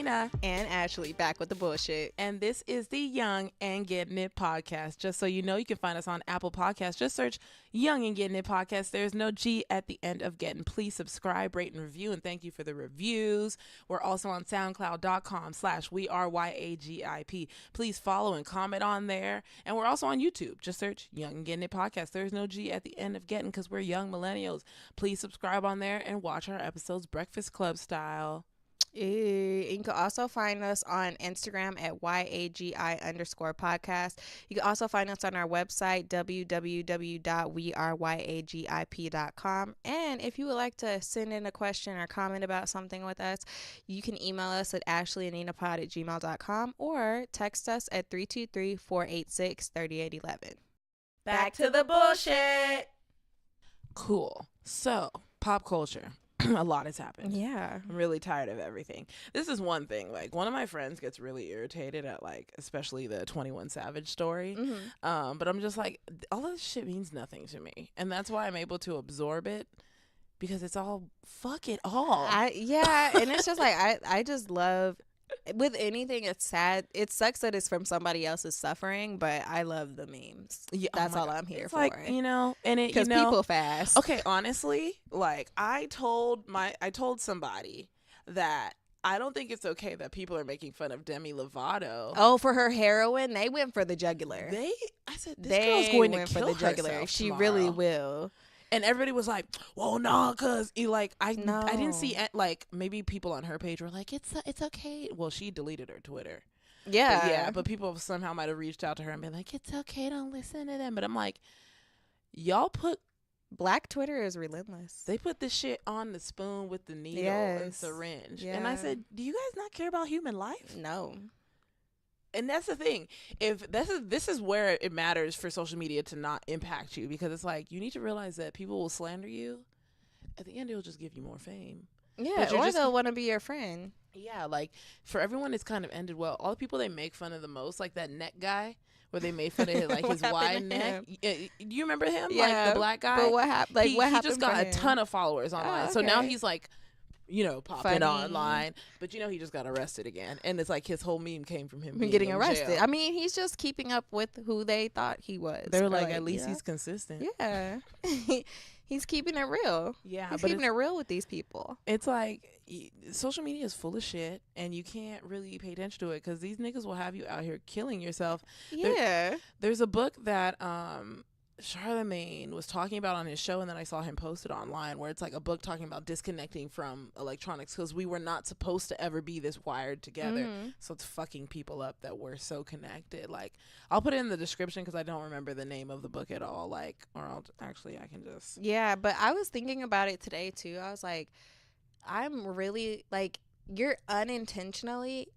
Nina and Ashley back with the bullshit. and this is the Young and Gettin It podcast. Just so you know, you can find us on Apple Podcasts. Just search Young and Gettin It podcast. There's no G at the end of Gettin. Please subscribe, rate, and review, and thank you for the reviews. We're also on SoundCloud.com/WeAreYAGIP. Please follow and comment on there. And we're also on YouTube. Just search Young and Gettin It podcast. There's no G at the end of Gettin because we're young millennials. Please subscribe on there and watch our episodes Breakfast Club style. You can also find us on Instagram at YAGI_podcast. You can also find us on our website, www.weareyagip.com. And if you would like to send in a question or comment about something with us, you can email us at Ashleyandninapod@gmail.com or text us at 323-486-3811. Back to the bullshit. Cool. So, pop culture. A lot has happened. Yeah. I'm really tired of everything. This is one thing. Like, one of my friends gets really irritated at, like, especially the 21 Savage story. Mm-hmm. But I'm just like, all of this shit means nothing to me. And that's why I'm able to absorb it, because it's all, fuck it all. And it's just like, I just love, with anything, it's sad. It sucks that it's from somebody else's suffering, but I love the memes. Yeah, that's all God. I'm here It's for. like, you know, and it, because people fast. Okay, honestly, like, I told somebody that I don't think it's okay that people are making fun of Demi Lovato. Oh, for her heroin, they went for the jugular. I said, this girl's going to kill for the jugular. herself She tomorrow. really will. And everybody was like, well, no, because I No. didn't see, like, maybe people on her page were like, it's okay. Well, she deleted her Twitter. Yeah. But people somehow might have reached out to her and been like, it's okay, don't listen to them. But I'm like, y'all Black Twitter is relentless. they put this shit on the spoon with the needle and Yes. syringe. Yeah. And I said, do you guys not care about human life? No. And that's the thing. If this is where it matters for social media to not impact you, because it's like, you need to realize that people will slander you. At the end, it'll just give you more fame. Yeah, or they'll want to be your friend. Yeah, like, for everyone, it's kind of ended well. All the people they make fun of the most, like that neck guy, where they made fun of his, like, his wide neck. Do you remember him? Yeah, like the black guy. But what happened? Like, what happened? He just got a ton of followers online. Oh, So now okay. he's like, you know, popping Funny. online. But you know, he just got arrested again, and it's like his whole meme came from him being getting in arrested. jail. I mean, he's just keeping up with who they thought he was. They're Or, like, at least you know? he's consistent. Yeah. He's keeping it real. Yeah, He's but keeping it real with these people. it's like, social media is full of shit, and you can't really pay attention to it because these niggas will have you out here killing yourself. Yeah. There's a book that Charlemagne was talking about on his show, and then I saw him post it online, where it's like a book talking about disconnecting from electronics because we were not supposed to ever be this wired together. So it's fucking people up that we're so connected. Like, I'll put it in the description because I don't remember the name of the book at all. Like, or I can just. Yeah, but I was thinking about it today too. I was like, I'm really like, you're unintentionally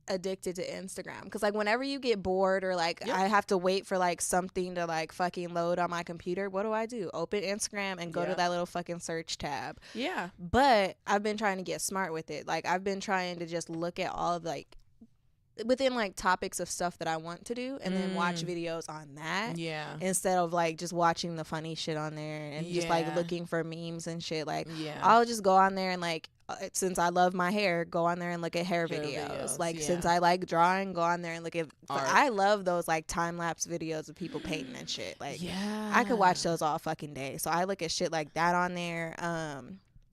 addicted to Instagram, because like whenever you get bored or like I have to wait for like something to like fucking load on my computer, what do? Open Instagram and go to that little fucking search tab. Yeah. But I've been trying to get smart with it. Like, I've been trying to just look at all of like within like topics of stuff that I want to do, and then watch videos on that. Yeah. Instead of like just watching the funny shit on there and just like looking for memes and shit. Like, I'll just go on there and like, since I love my hair, go on there and look at hair videos. Like, since I like drawing, go on there and look at art. I love those like time-lapse videos of people painting and shit. Like, I could watch those all fucking day. So I look at shit like that on there.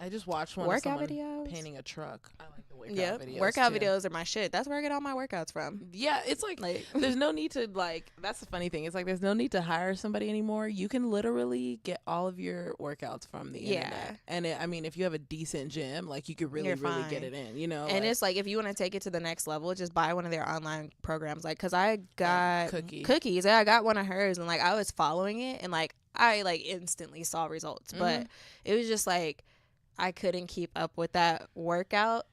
I just watched one workout of someone videos, painting a truck. I like the workout videos. Workout videos are my shit. That's where I get all my workouts from. Yeah, it's like there's no need to like. That's the funny thing. It's like there's no need to hire somebody anymore. You can literally get all of your workouts from the internet. And I mean, if you have a decent gym, like, you could really get it in. You know, and it's like, if you want to take it to the next level, just buy one of their online programs. Like, cause I got cookies. Yeah, I got one of hers, and like I was following it, and like I like instantly saw results, but it was just like, I couldn't keep up with that workout.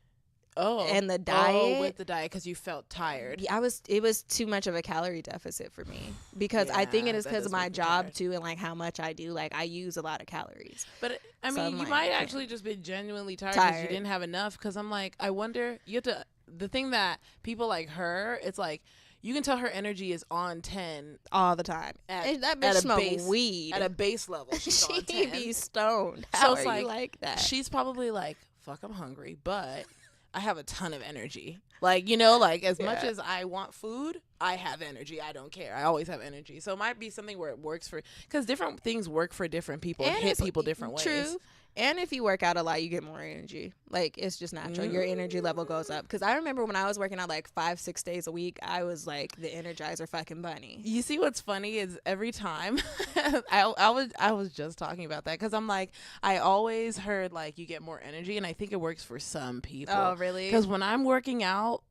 And the diet. With the diet, because you felt tired. Yeah, it was too much of a calorie deficit for me, because I think it is because of my job too, and like how much I do. Like, I use a lot of calories. But I mean, you might actually just be genuinely tired because you didn't have enough. Because I'm like, I wonder, you have to. The thing that people like her, it's like, you can tell her energy is on 10 all the time. That bitch smokes weed at a base level. She's on 10. Be stoned. So How are you like that? She's probably like, fuck, I'm hungry, but I have a ton of energy. Like, you know, like as much as I want food, I have energy. I don't care. I always have energy. So it might be something where it works for, because different things work for different people and hit people different ways. True. And if you work out a lot, you get more energy. Like, it's just natural. Your energy level goes up. Because I remember when I was working out like 5-6 days a week, I was like the Energizer fucking bunny. You see what's funny is every time I was just talking about that, because I'm like, I always heard like you get more energy, and I think it works for some people. Oh, really? Because when I'm working out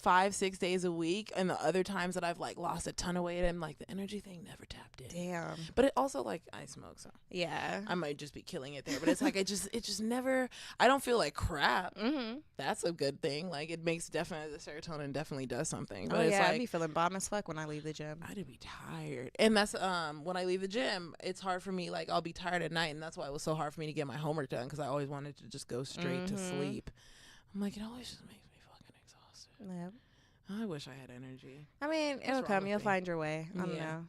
5-6 days a week, and the other times that I've like lost a ton of weight, I'm like, the energy thing never tapped in. Damn. But it also, like, I smoke, so yeah, I might just be killing it there. But it's like it just never, I don't feel like crap. That's a good thing. Like, it makes definitely, the serotonin definitely does something. But it's like, I be feeling bomb as fuck when I leave the gym. I do be tired, and that's when I leave the gym, it's hard for me. Like, I'll be tired at night, and that's why it was so hard for me to get my homework done, because I always wanted to just go straight to sleep. I'm like, it always just makes me fucking exhausted. Yep. I wish I had energy. I mean, it'll come. You'll find your way. I don't know.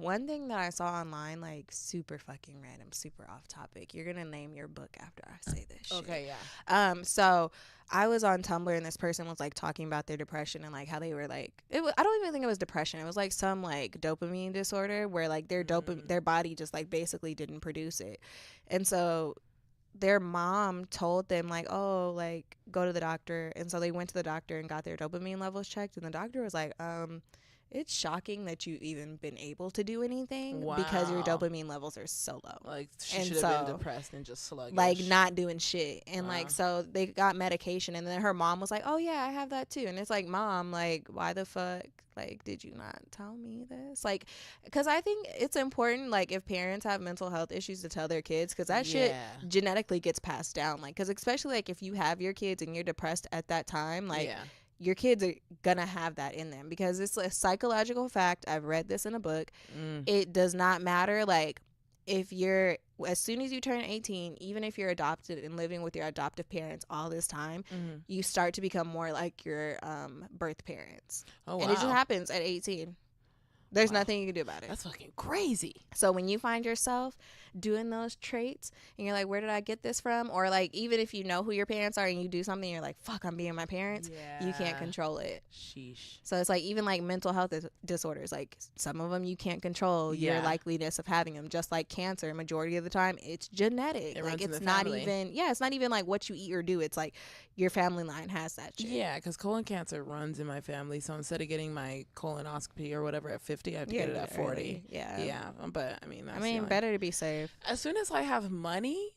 One thing that I saw online, like super fucking random, super off topic. You're gonna name your book after I say this shit. Okay, yeah. So I was on Tumblr, and this person was like talking about their depression and like how they were like, I don't even think it was depression. It was like some like dopamine disorder where like their their body just like basically didn't produce it, and so their mom told them like, oh, like go to the doctor. And so they went to the doctor and got their dopamine levels checked, and the doctor was like, it's shocking that you've even been able to do anything because your dopamine levels are so low. Like, she should have been depressed and just sluggish. Like, not doing shit. And like, so they got medication, and then her mom was like, oh yeah, I have that too. And it's like, Mom, like, why the fuck, like, did you not tell me this? Like, because I think it's important, like, if parents have mental health issues, to tell their kids, because that shit genetically gets passed down. Like, because especially like if you have your kids and you're depressed at that time, like, your kids are gonna have that in them, because it's a psychological fact. I've read this in a book. It does not matter, like, if you're, as soon as you turn 18, even if you're adopted and living with your adoptive parents all this time, you start to become more like your birth parents. Oh, wow. And it just happens at 18. There's nothing you can do about it. That's fucking crazy. So when you find yourself doing those traits and you're like, where did I get this from? Or like, even if you know who your parents are and you do something, you're like, fuck, I'm being my parents. You can't control it. Sheesh. So it's like, even like mental health disorders, like some of them you can't control your likeliness of having them. Just like cancer, majority of the time it's genetic. Like, it's not even, it's not even like what you eat or do. It's like your family line has that shit. Yeah, because colon cancer runs in my family. So instead of getting my colonoscopy or whatever at 50, I have to get it at 40. Yeah. But I mean, better to be safe. As soon as I have money,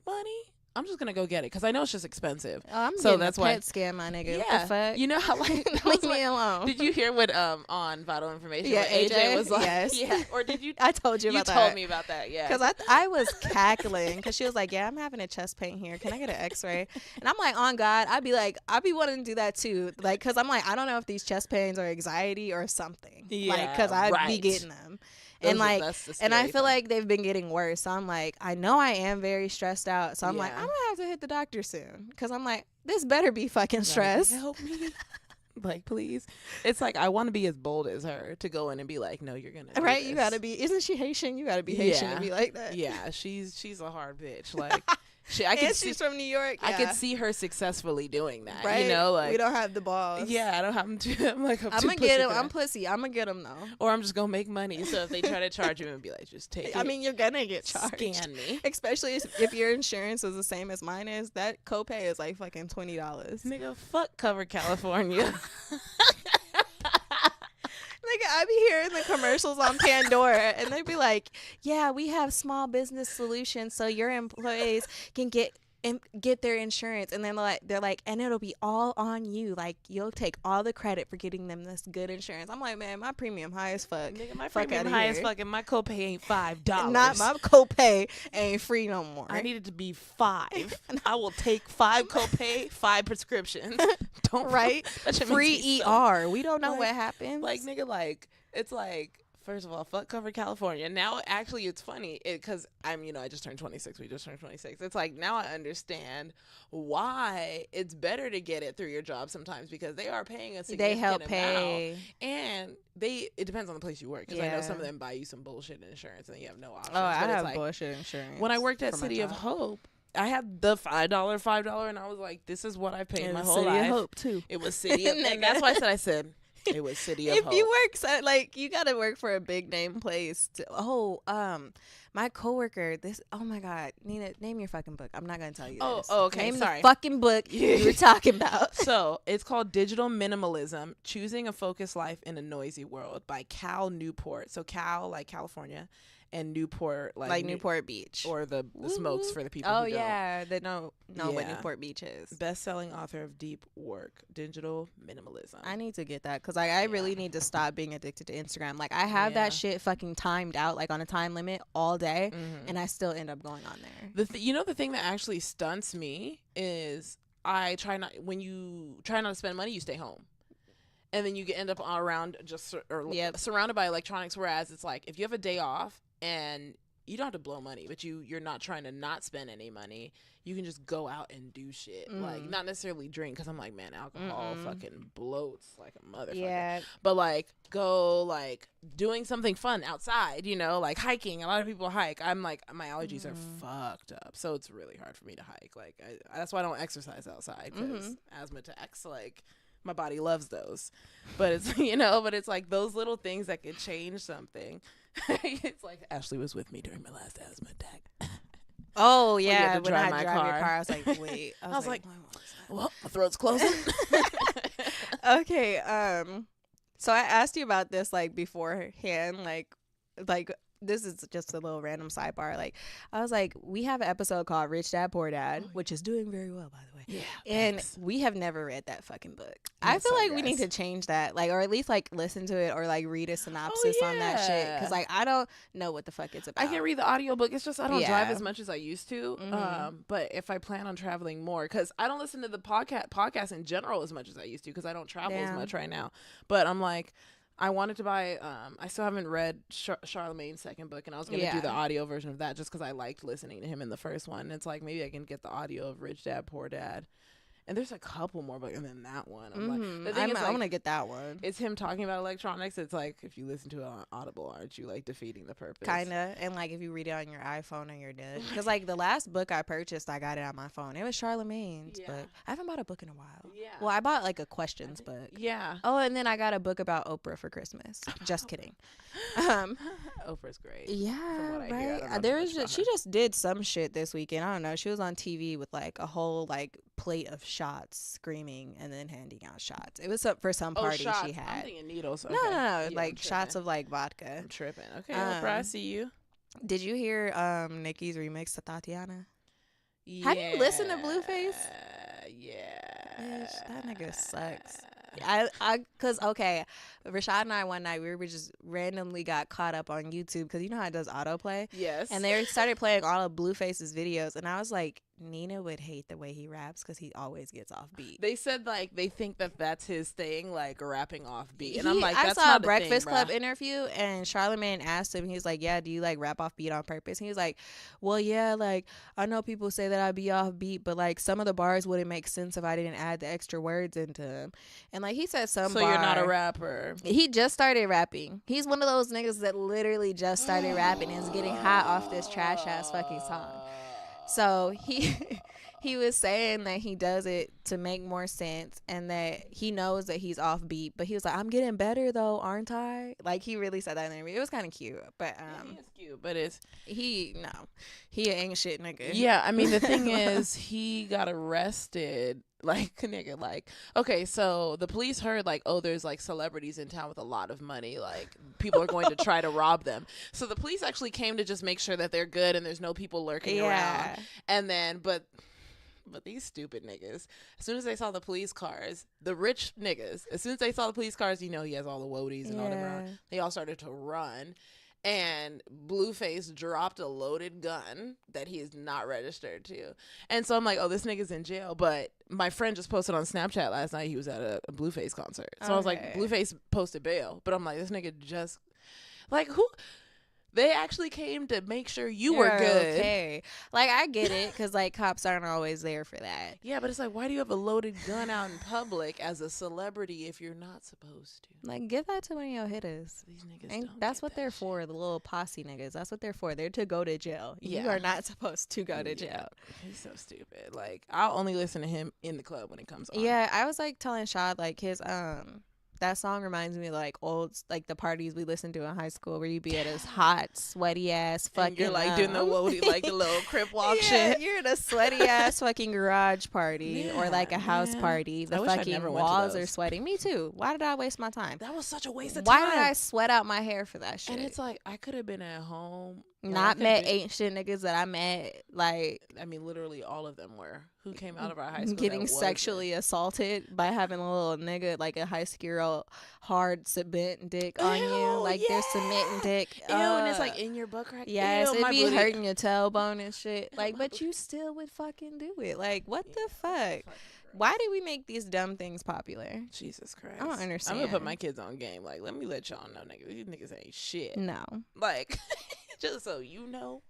I'm just gonna go get it, because I know it's just expensive. Oh, I'm so that's why PET scan, my nigga. Yeah, what the fuck? You know how like leave me alone. Did you hear what on Vital Information? Yeah, AJ was like, yes. Or did you? I told you about that. You told me about that. Yeah. Because I was cackling, because she was like, yeah, I'm having a chest pain here. Can I get an X-ray? And I'm like, on God, I'd be wanting to do that too, like, because I'm like, I don't know if these chest pains are anxiety or something. Yeah, like, because I'd be getting them. And like, and I feel like they've been getting worse. So I'm like, I know I am very stressed out. So I'm like, I'm gonna have to hit the doctor soon, because I'm like, this better be fucking stress. Like, help me. Like, please. It's like, I want to be as bold as her to go in and be like, no, you're gonna do right. This. You gotta be. Isn't she Haitian? You gotta be Haitian to be like that. Yeah, she's a hard bitch. Like. She's from New York. I could see her successfully doing that. Right? You know, like, we don't have the balls. Yeah, I don't have them to. I'm gonna get him. I'm pussy. I'm gonna get him though. Or I'm just gonna make money. So if they try to charge you, and be like, just take it. I mean, you're gonna get charged. Scan me. Especially if your insurance is the same as mine is. That copay is like fucking $20. Nigga, fuck Cover California. Like, I be hearing the commercials on Pandora, and they be like, yeah, we have small business solutions so your employees can get their insurance, and then they're like, and it'll be all on you. Like, you'll take all the credit for getting them this good insurance. I'm like, man, my premium high as fuck. Nigga, my premium high as fuck, and my copay ain't $5. Not my copay ain't free no more. I need it to be 5. I will take 5 copay, 5 prescriptions. Don't right? Free ER. We don't know what happens. Like, nigga, like, it's like, first of all, fuck Cover California. Now, actually, it's funny because I just turned 26. We just turned 26. It's like, now I understand why it's better to get it through your job sometimes, because they are paying a significant amount. They help pay. And it depends on the place you work, because I know some of them buy you some bullshit insurance and then you have no options. Oh, I have bullshit insurance. When I worked at City of Hope, I had the $5, and I was like, this is what I paid my whole life. City of Hope too. It was City of, and that's why I said it was City of Hope. If you work, like, you gotta work for a big name place. My coworker, oh my God, Nina, name your fucking book. I'm not gonna tell you this. Oh, okay, name sorry. the fucking book you were talking about. So it's called Digital Minimalism: Choosing a Focused Life in a Noisy World by Cal Newport. So Cal, like California, and Newport, like Newport Beach, or the smokes for the people. Oh who yeah, they know what Newport Beach is. Best-selling author of Deep Work: Digital Minimalism. I need to get that because I really need to stop being addicted to Instagram. Like, I have that shit fucking timed out, like on a time limit all day, and I still end up going on there. The thing that actually stunts me is when you try not to spend money, you stay home. And then you end up around surrounded by electronics. Whereas it's like, if you have a day off and you don't have to blow money, but you're not trying to not spend any money, you can just go out and do shit. Like, not necessarily drink, because I'm like, man, alcohol fucking bloats like a motherfucker. Yeah. But like, go like doing something fun outside, like hiking. A lot of people hike. I'm like, my allergies are fucked up, so it's really hard for me to hike. Like, that's why I don't exercise outside, because asthma attacks, like, my body loves those. But it's but it's like those little things that could change something. It's like, Ashley was with me during my last asthma attack. Oh yeah, when I drive your car, I was like, wait. I was like, well, my throat's closing. Okay, so I asked you about this like beforehand, like this is just a little random sidebar. Like, I was like, we have an episode called Rich Dad Poor Dad, which is doing very well, by the way. Yeah. And we have never read that fucking book. I feel like we need to change that, like, or at least like listen to it or like read a synopsis on that shit. Because like, I don't know what the fuck it's about. I can read the audiobook. It's just I don't drive as much as I used to. But if I plan on traveling more, because I don't listen to the podcast in general as much as I used to, because I don't travel as much right now. But I'm like, I wanted to buy, I still haven't read Charlemagne's second book, and I was going to do the audio version of that just because I liked listening to him in the first one. And it's like, maybe I can get the audio of Rich Dad, Poor Dad. And there's a couple more books, and then that one. I'm like, the thing is, I want to get that one. It's him talking about electronics. It's like, if you listen to it on Audible, aren't you like defeating the purpose? Kinda. And like, if you read it on your iPhone, and you're dead. Because like the last book I purchased, I got it on my phone. It was Charlemagne's book. I haven't bought a book in a while. Yeah. Well, I bought like a questions book. Yeah. Oh, and then I got a book about Oprah for Christmas. Just kidding. Oprah's great. Yeah, right. She just did some shit this weekend. I don't know. She was on TV with like a whole like plate of shots, screaming and then handing out shots. It was for some party she had. I'm thinking needles. Okay. No, yeah, like shots of like vodka. I'm tripping. Okay, Oprah, I see you. Did you hear Nicki's remix to Tatiana? Yeah. Have you listened to Blueface? Yeah. Bitch, that nigga sucks. Cause Rashad and I one night we were just randomly got caught up on YouTube because you know how it does autoplay. Yes. And they started playing all of Blueface's videos, and I was like, Nina would hate the way he raps because he always gets off beat. They said like they think that's his thing, like rapping off beat, and I'm like, that's I saw not a Breakfast thing, Club interview, and Charlemagne asked him, he was like, yeah, do you like rap off beat on purpose? And he was like, well, yeah, like I know people say that I'd be off beat, but like some of the bars wouldn't make sense if I didn't add the extra words into them. And like he said So you're not a rapper. He just started rapping. He's one of those niggas that literally just started rapping and is getting hot off this trash ass fucking song. So he was saying that he does it to make more sense and that he knows that he's off beat, but he was like, I'm getting better though, aren't I? Like he really said that in the interview. It was kind of cute, but he is cute, but he ain't shit nigga. Yeah, I mean the thing is he got arrested. Like, nigga, like, okay, so the police heard, like, oh, there's, like, celebrities in town with a lot of money. Like, people are going to try to rob them. So the police actually came to just make sure that they're good and there's no people lurking around. And then, but these stupid niggas, as soon as they saw the police cars, the rich niggas, as soon as they saw the police cars, you know he has all the woadies and all them around. They all started to run. And Blueface dropped a loaded gun that he is not registered to. And so I'm like, oh, this nigga's in jail. But my friend just posted on Snapchat last night he was at a Blueface concert. So I was like, Blueface posted bail. But I'm like, this nigga just, like, who? They actually came to make sure you were good. Okay. Like, I get it, because, like, cops aren't always there for that. Yeah, but it's like, why do you have a loaded gun out in public as a celebrity if you're not supposed to? Like, give that to one of your hitters. These niggas and don't that's get what that they're shit. for, the little posse niggas. That's what they're for. They're to go to jail. Yeah. You are not supposed to go to jail. He's so stupid. Like, I'll only listen to him in the club when it comes on. Yeah, I was, like, telling Shad, like, his, that song reminds me of, like, old, like, the parties we listened to in high school where you be at this hot, sweaty ass fucking. And you're like doing the woody, like the little crip walk shit. You're at a sweaty ass fucking garage party or like a house party. The fucking walls are sweaty. Me too. Why did I waste my time? That was such a waste of time. Why did I sweat out my hair for that shit? And it's like, I could have been at home. Not met ancient niggas that I met. Like, I mean, literally all of them were. Who came out of our high school getting sexually assaulted by having a little nigga, like a high school hard cement dick on you. Like, they're cementing dick. Ew, and it's like in your butt crack. Yes, Ew, it be hurting your tailbone and shit. Like, but you still would fucking do it. Like, what the fuck? Why did we make these dumb things popular? Jesus Christ. I don't understand. I'm gonna put my kids on game. Like, let me let y'all know, nigga. These niggas ain't shit. No. Like, just so you know,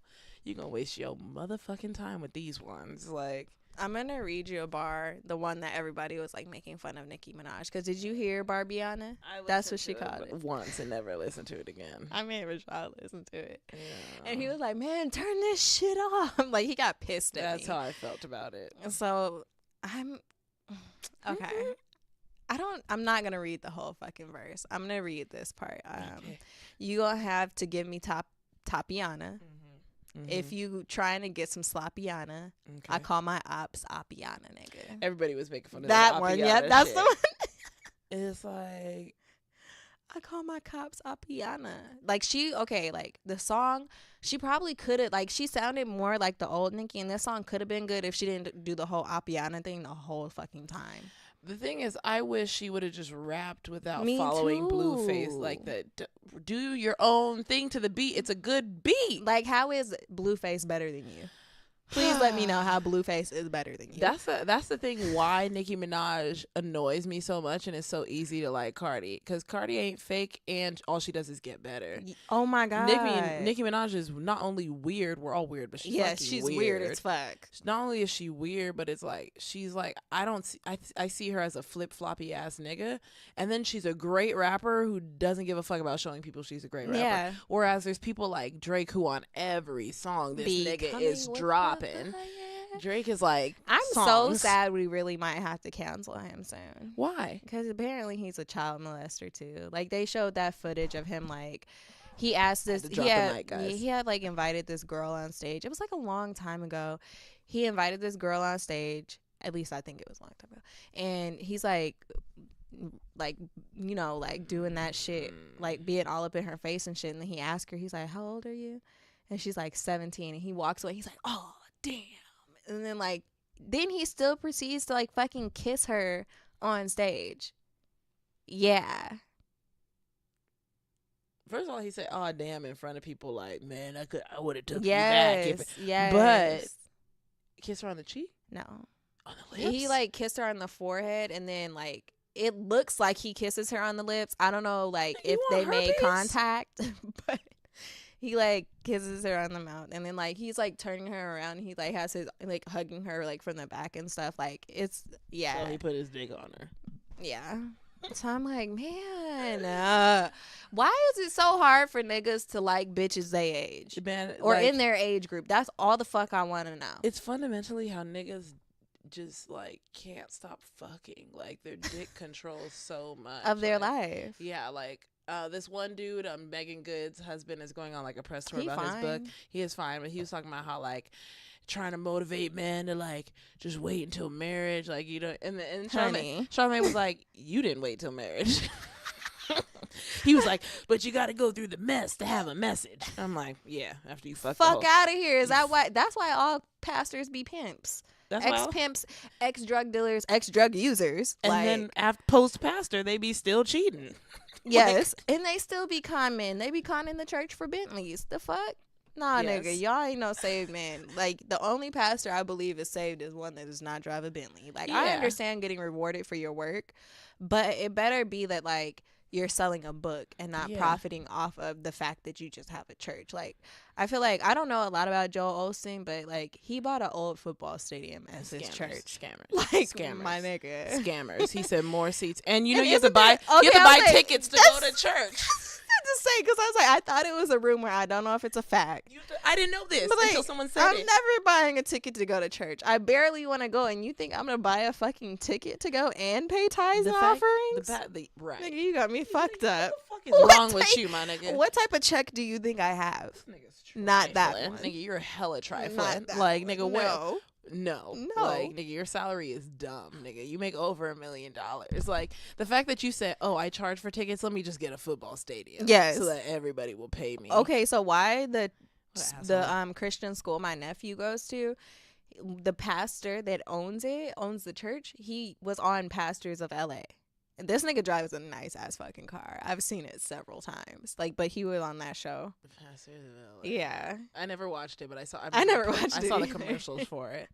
you gonna waste your motherfucking time with these ones. Like, I'm gonna read you a bar, the one that everybody was like making fun of Nicki Minaj. Because did you hear Barbiana? That's what she called it. Once and never listened to it again. I made Rashad listen to it. Yeah. And he was like, man, turn this shit off. Like, he got pissed at me. That's how I felt about it. So, okay. I'm not gonna read the whole fucking verse. I'm gonna read this part. Okay. You gonna have to give me Tapiana. Mm-hmm. If you trying to get some sloppiana, Okay. I call my ops Appiana, nigga. Everybody was making fun of that one. Yep, that's shit. the one. It's like, I call my cops Appiana. Like, like the song, she probably could have, like, she sounded more like the old Nicki, and this song could have been good if she didn't do the whole Appiana thing the whole fucking time. the thing is, I wish she would have just rapped without Me following too. Blueface like that. Do your own thing to the beat. It's a good beat. Like, how is Blueface better than you? Please let me know how Blueface is better than you. That's the thing why Nicki Minaj annoys me so much, and it's so easy to like Cardi, because Cardi ain't fake and all she does is get better. Oh my god, Nicki Minaj is not only weird, we're all weird, but she's weird as fuck. Not only is she weird, but it's like she's like, I see her as a flip floppy ass nigga, and then she's a great rapper who doesn't give a fuck about showing people she's a great rapper. Yeah. Whereas there's people like Drake who on every song this nigga is dropping. Drake is like, I'm songs. so sad we really might have to cancel him soon. Why? Because apparently he's a child molester too. Like, they showed that footage of him, like, he asked this, he had like invited this girl on stage. It was like a long time ago. He invited this girl on stage. At least I think it was a long time ago. And he's like, you know, like doing that shit, like being all up in her face and shit. And then he asked her, he's like, how old are you? And she's like 17. And he walks away. He's like, oh, damn. And then then he still proceeds to like fucking kiss her on stage. Yeah. First of all, he said, "Oh damn!" in front of people, like, "Man, I would have took you back." Yes. But kiss her on the cheek? No. On the lips? He like kissed her on the forehead, and then like it looks like he kisses her on the lips. I don't know, like if they made contact, but he like kisses her on the mouth, and then like he's like turning her around. And he like has his like hugging her like from the back and stuff. Like, it's So he put his dick on her. Yeah. So I'm like, man, why is it so hard for niggas to like bitches they age, Man, or like, in their age group? That's all the fuck I want to know. It's fundamentally how niggas just like can't stop fucking. Like, their dick controls so much of their life. Yeah, like. This one dude, Megan Good's husband, is going on like a press tour about fine. his book. He is fine, but he was talking about how like trying to motivate men to like just wait until marriage, like, you know. And Charlamagne was like, "You didn't wait till marriage." He was like, "But you got to go through the mess to have a message." I'm like, "Yeah, after you fuck out of here." Is that why? That's why all pastors be pimps. Ex-pimps, ex-drug dealers, ex-drug users. And like, then after post-pastor, they be still cheating. Yes. And they still be con men. They be conning the church for Bentleys. The fuck? Nah, Yes. nigga. Y'all ain't no saved man. Like, the only pastor I believe is saved is one that does not drive a Bentley. Like, I understand getting rewarded for your work, but it better be that, like, you're selling a book and not profiting off of the fact that you just have a church. Like, I feel like I don't know a lot about Joel Osteen, but like he bought an old football stadium as his church. Scammers, like scammers, my nigga, scammers. He said more seats, and you know you have to buy tickets to go to church. To say, because I was like, I thought it was a rumor. I don't know if it's a fact. I didn't know this until someone said I'm never buying a ticket to go to church. I barely want to go, and you think I'm gonna buy a fucking ticket to go and pay tithes and offerings? Right. Nigga, you got me fucked up. What the fuck is wrong with you, my nigga? What type of check do you think I have? Not that one. Nigga, you're hella trifling. Like, nigga, no. No. Like, nigga, your salary is dumb, nigga. You make over $1 million. Like, the fact that you said, oh, I charge for tickets, let me just get a football stadium. Yes. So that everybody will pay me. Okay, so why the Christian school my nephew goes to, the pastor that owns the church, he was on Pastors of LA. And this nigga drives a nice ass fucking car. I've seen it several times. Like, but he was on that show. Yeah. I never watched it, but I saw the commercials for it.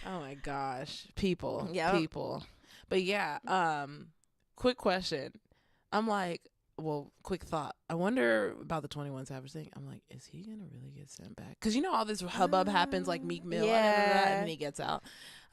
Oh my gosh. People. But yeah, quick question. I'm like, well, quick thought. I wonder about the 21 Savage thing. I'm like, is he going to really get sent back? Because you know all this hubbub happens, like Meek Mill, and then he gets out.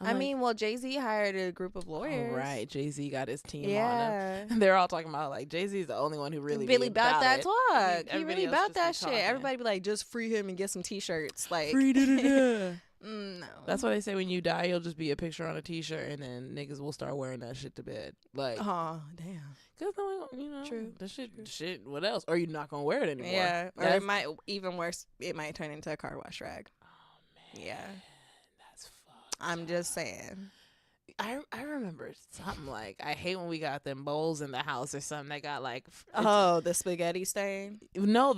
Well, Jay-Z hired a group of lawyers. Oh, right. Jay-Z got his team on him. They're all talking about, like, Jay-Z's the only one who really about that it. talk. He really about that shit. Everybody be like, just free him and get some T-shirts. Like, free da-da-da. No. That's why they say when you die, you'll just be a picture on a T-shirt, and then niggas will start wearing that shit to bed. Like, oh damn, because you know, true. The shit. What else? Or you're not gonna wear it anymore. Yeah, or it might even worse. It might turn into a car wash rag. Oh man, yeah, that's fucked. I'm just saying. I remember something like, I hate when we got them bowls in the house or something that got like the spaghetti stain. No,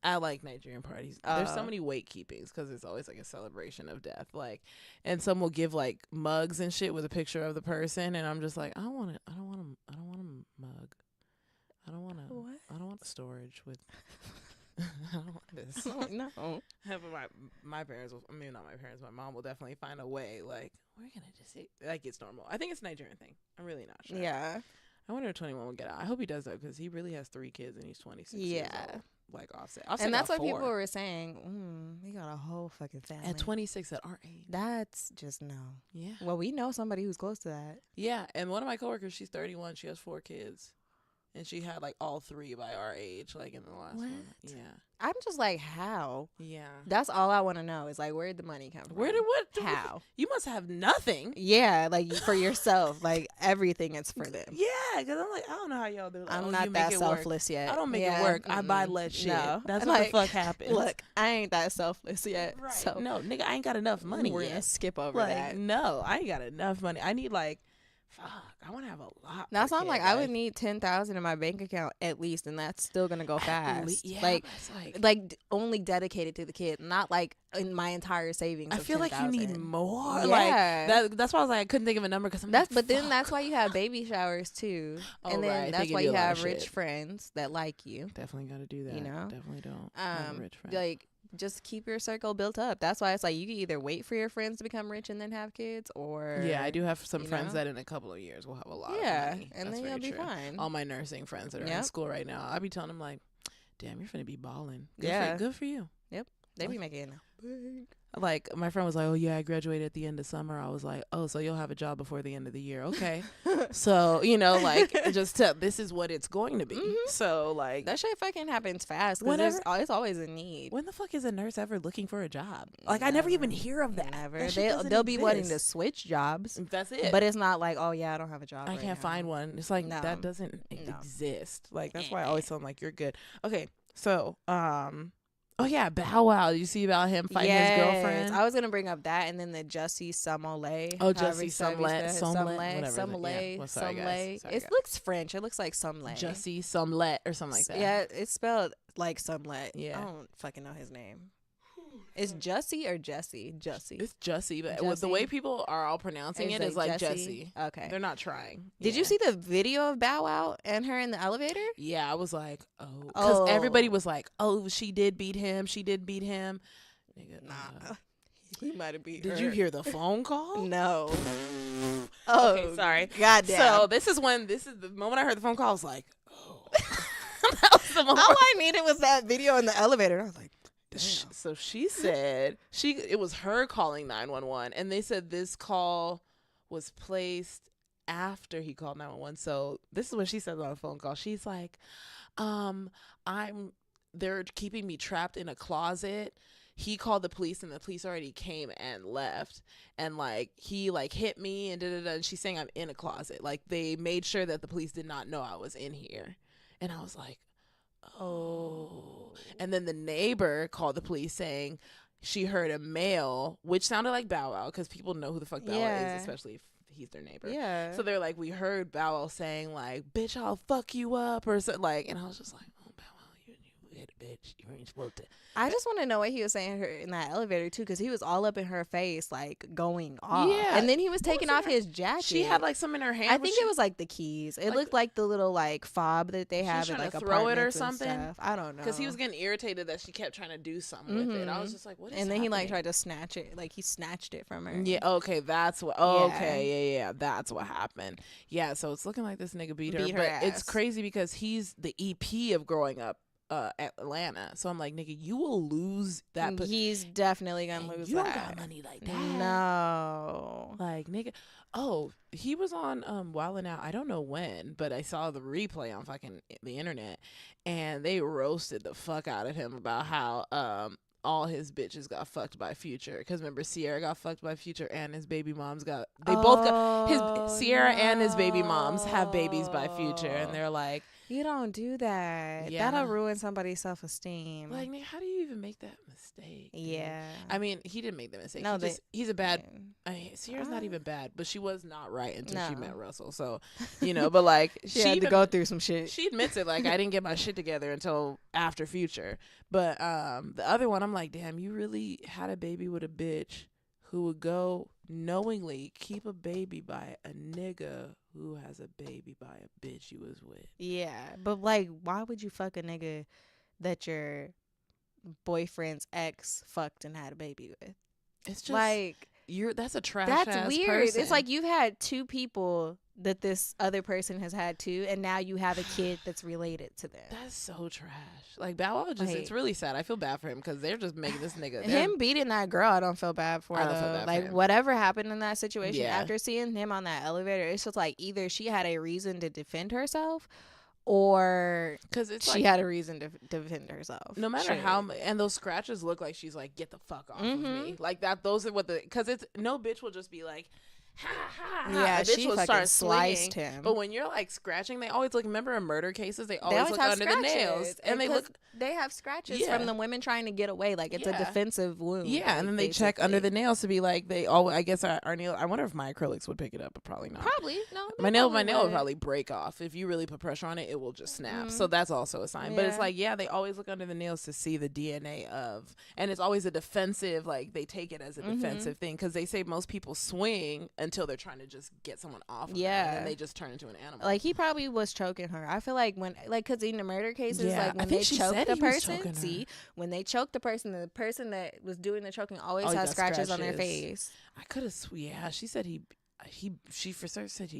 I like Nigerian parties. There's so many wake keepings because it's always like a celebration of death. Like, and some will give like mugs and shit with a picture of the person, and I'm just like, I don't want a mug. I don't want storage with. I don't want this. Oh, no. My parents will, not my parents, my mom will definitely find a way. Like, we're going to just say, like, it's normal. I think it's a Nigerian thing. I'm really not sure. Yeah. I wonder if 21 will get out. I hope he does, though, because he really has 3 kids and he's 26 years old. Like Offset. And that's what people were saying. He got a whole fucking family. At 26 at our age. That's just no. Yeah. Well, we know somebody who's close to that. Yeah. And one of my coworkers, she's 31. She has 4 kids. And she had like all 3 by our age, like in the last one. Yeah. I'm just like, how? Yeah. That's all I want to know is like, where'd the money come from? How? You must have nothing. Yeah, like for yourself. Like everything is for them. Yeah, because I'm like, I don't know how y'all do it. I'm not that selfless yet. I don't make it work. I buy less shit. No. That's what the fuck happens. Look, I ain't that selfless yet. Right. So no, nigga, I ain't got enough money We're yet. gonna skip over like, that. No, I ain't got enough money. I need like, fuck, I want to have a lot. That's why I'm like, I would need 10,000 in my bank account at least, and that's still gonna go fast. Yeah, like only dedicated to the kid, not like in my entire savings. I feel 10,000. like you need more. Yeah, like that's why I was like, I couldn't think of a number because but then that's why you have baby showers too, and then that's why you have rich friends that like you. Definitely got to do that. You know, definitely don't. Rich friends. Like, just keep your circle built up. That's why it's like you can either wait for your friends to become rich and then have kids, or I do have some friends that in a couple of years will have a lot of money. And then you'll be fine. All my nursing friends that are in school right now, I be telling them like, damn, you're finna be balling. Good for you. Yep, they be making it now. Like, my friend was like, oh yeah, I graduated at the end of summer. I was like, oh, so you'll have a job before the end of the year. Okay. So, you know, like, this is what it's going to be. Mm-hmm. So, like, that shit fucking happens fast. It's always a need. When the fuck is a nurse ever looking for a job? Like, I never even hear of that. Never. They'll be wanting to switch jobs. That's it. But it's not like, oh yeah, I don't have a job. I can't find one. It's like, that doesn't exist. Like, that's why I always tell them, like, you're good. Okay. So, oh yeah, Bow Wow. You see about him fighting his girlfriend? I was gonna bring up that, and then the Jussie Smollett. Oh, Jussie Smollett. Smollett. It looks French. It looks like Smollett. Jussie Smollett or something like that. Yeah, it's spelled like Smollett. Yeah, I don't fucking know his name. Is Jussie or Jesse? Jussie. It's Jussie, but with the way people are all pronouncing it is like Jesse. Okay. They're not trying. Did you see the video of Bow Wow and her in the elevator? Yeah, I was like, because everybody was like, oh, she did beat him. Nigga, nah. He might have beat her. Did you hear the phone call? No. Okay, sorry. Goddamn. So this is the moment I heard the phone call. I was like, oh. some All I needed was that video in the elevator. I was like, damn. So she said it was her calling 911, and they said this call was placed after he called 911. So this is what she said on the phone call. She's like, they're keeping me trapped in a closet. He called the police and the police already came and left, and like he like hit me and and she's saying I'm in a closet. Like they made sure that the police did not know I was in here. And I was like, oh. And then the neighbor called the police saying she heard a male, which sounded like Bow Wow, because people know who the fuck Bow Wow is, especially if he's their neighbor. Yeah. So they're like, we heard Bow Wow saying like, bitch, I'll fuck you up or something. Like, and I was just like, oh, Bow Wow, you hit a bitch. You ain't supposed to. I just want to know what he was saying in that elevator too, because he was all up in her face, like going off. Yeah. And then he was taking off his jacket. She had like some in her hand. I think it was like the keys. It looked like the little like fob that they have in like throw it or something. Stuff. I don't know. Because he was getting irritated that she kept trying to do something with it. I was just like, what is And then happening? He like tried to snatch it. Like he snatched it from her. Yeah. Okay. That's what. Oh, okay. Yeah. That's what happened. Yeah. So it's looking like this nigga beat her. But ass. It's crazy because he's the EP of Growing Up. Atlanta. So I'm like, nigga, you will lose that. He's definitely gonna lose you that. You don't got money like that. No. Like, nigga. Oh, he was on Wildin' Out. I don't know when, but I saw the replay on fucking the internet, and they roasted the fuck out of him about how all his bitches got fucked by Future. Because remember, Sierra got fucked by Future, and his baby moms got. They both got Sierra and his baby moms have babies by Future, and they're like, you don't do that. Yeah. That'll ruin somebody's self-esteem. Like, nigga, how do you even make that mistake? Yeah. I mean, he didn't make the mistake. No, he's a bad. Sierra's not even bad, but she was not right until she met Russell. So, you know, but like she had to go through some shit. She admits it. Like, I didn't get my shit together until after Future. But the other one, I'm like, damn, you really had a baby with a bitch who would go knowingly keep a baby by a nigga who has a baby by a bitch you was with. Yeah, but like, why would you fuck a nigga that your boyfriend's ex fucked and had a baby with? It's just like that's a trash. That's weird. Person. It's like you've had two people that this other person has had too, and now you have a kid that's related to them. That's so trash. Like Bow Wow, just it's really sad. I feel bad for him because they're just making this nigga. Him beating that girl, I don't feel bad for. I don't feel bad like for him. Whatever happened in that situation, after seeing him on that elevator, it's just like either she had a reason to defend herself, or because she had a reason to defend herself. No matter how, and those scratches look like she's like, get the fuck off of me. Like that. Those are what because it's no bitch will just be like. Ha, ha, ha. Yeah, she fucking start sliced him. But when you're like scratching, they always look. Remember in murder cases, they always look under the nails, and they look. They have scratches from the women trying to get away. Like it's a defensive wound. Yeah, like, and then they check under the nails to be like they all. I guess our nail. I wonder if my acrylics would pick it up, but probably not. Probably no. My nail would probably break off if you really put pressure on it. It will just snap. So that's also a sign. But it's like they always look under the nails to see the DNA of, and it's always a defensive. Like they take it as a defensive thing because they say most people swing until they're trying to just get someone off of them, and then they just turn into an animal. Like he probably was choking her. I feel like when because in the murder cases, like when they choke the person, when they choke the person that was doing the choking always has scratches on their face. I could have she said she for certain said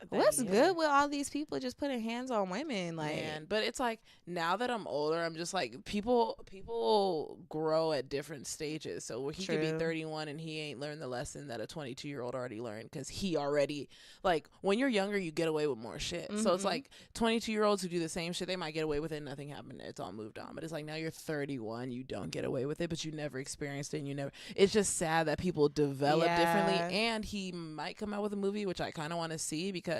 what's good with all these people just putting hands on women? Like, man, but it's like now that I'm older, I'm just like people grow at different stages. So he could be 31 and he ain't learned the lesson that a 22-year-old already learned because he already like when you're younger you get away with more shit. So it's like 22-year-olds who do the same shit, they might get away with it, nothing happened, it's all moved on. But it's like now you're 31, you don't get away with it, but you never experienced it. And it's just sad that people develop differently. And he might come out with a movie which I kind of want to see because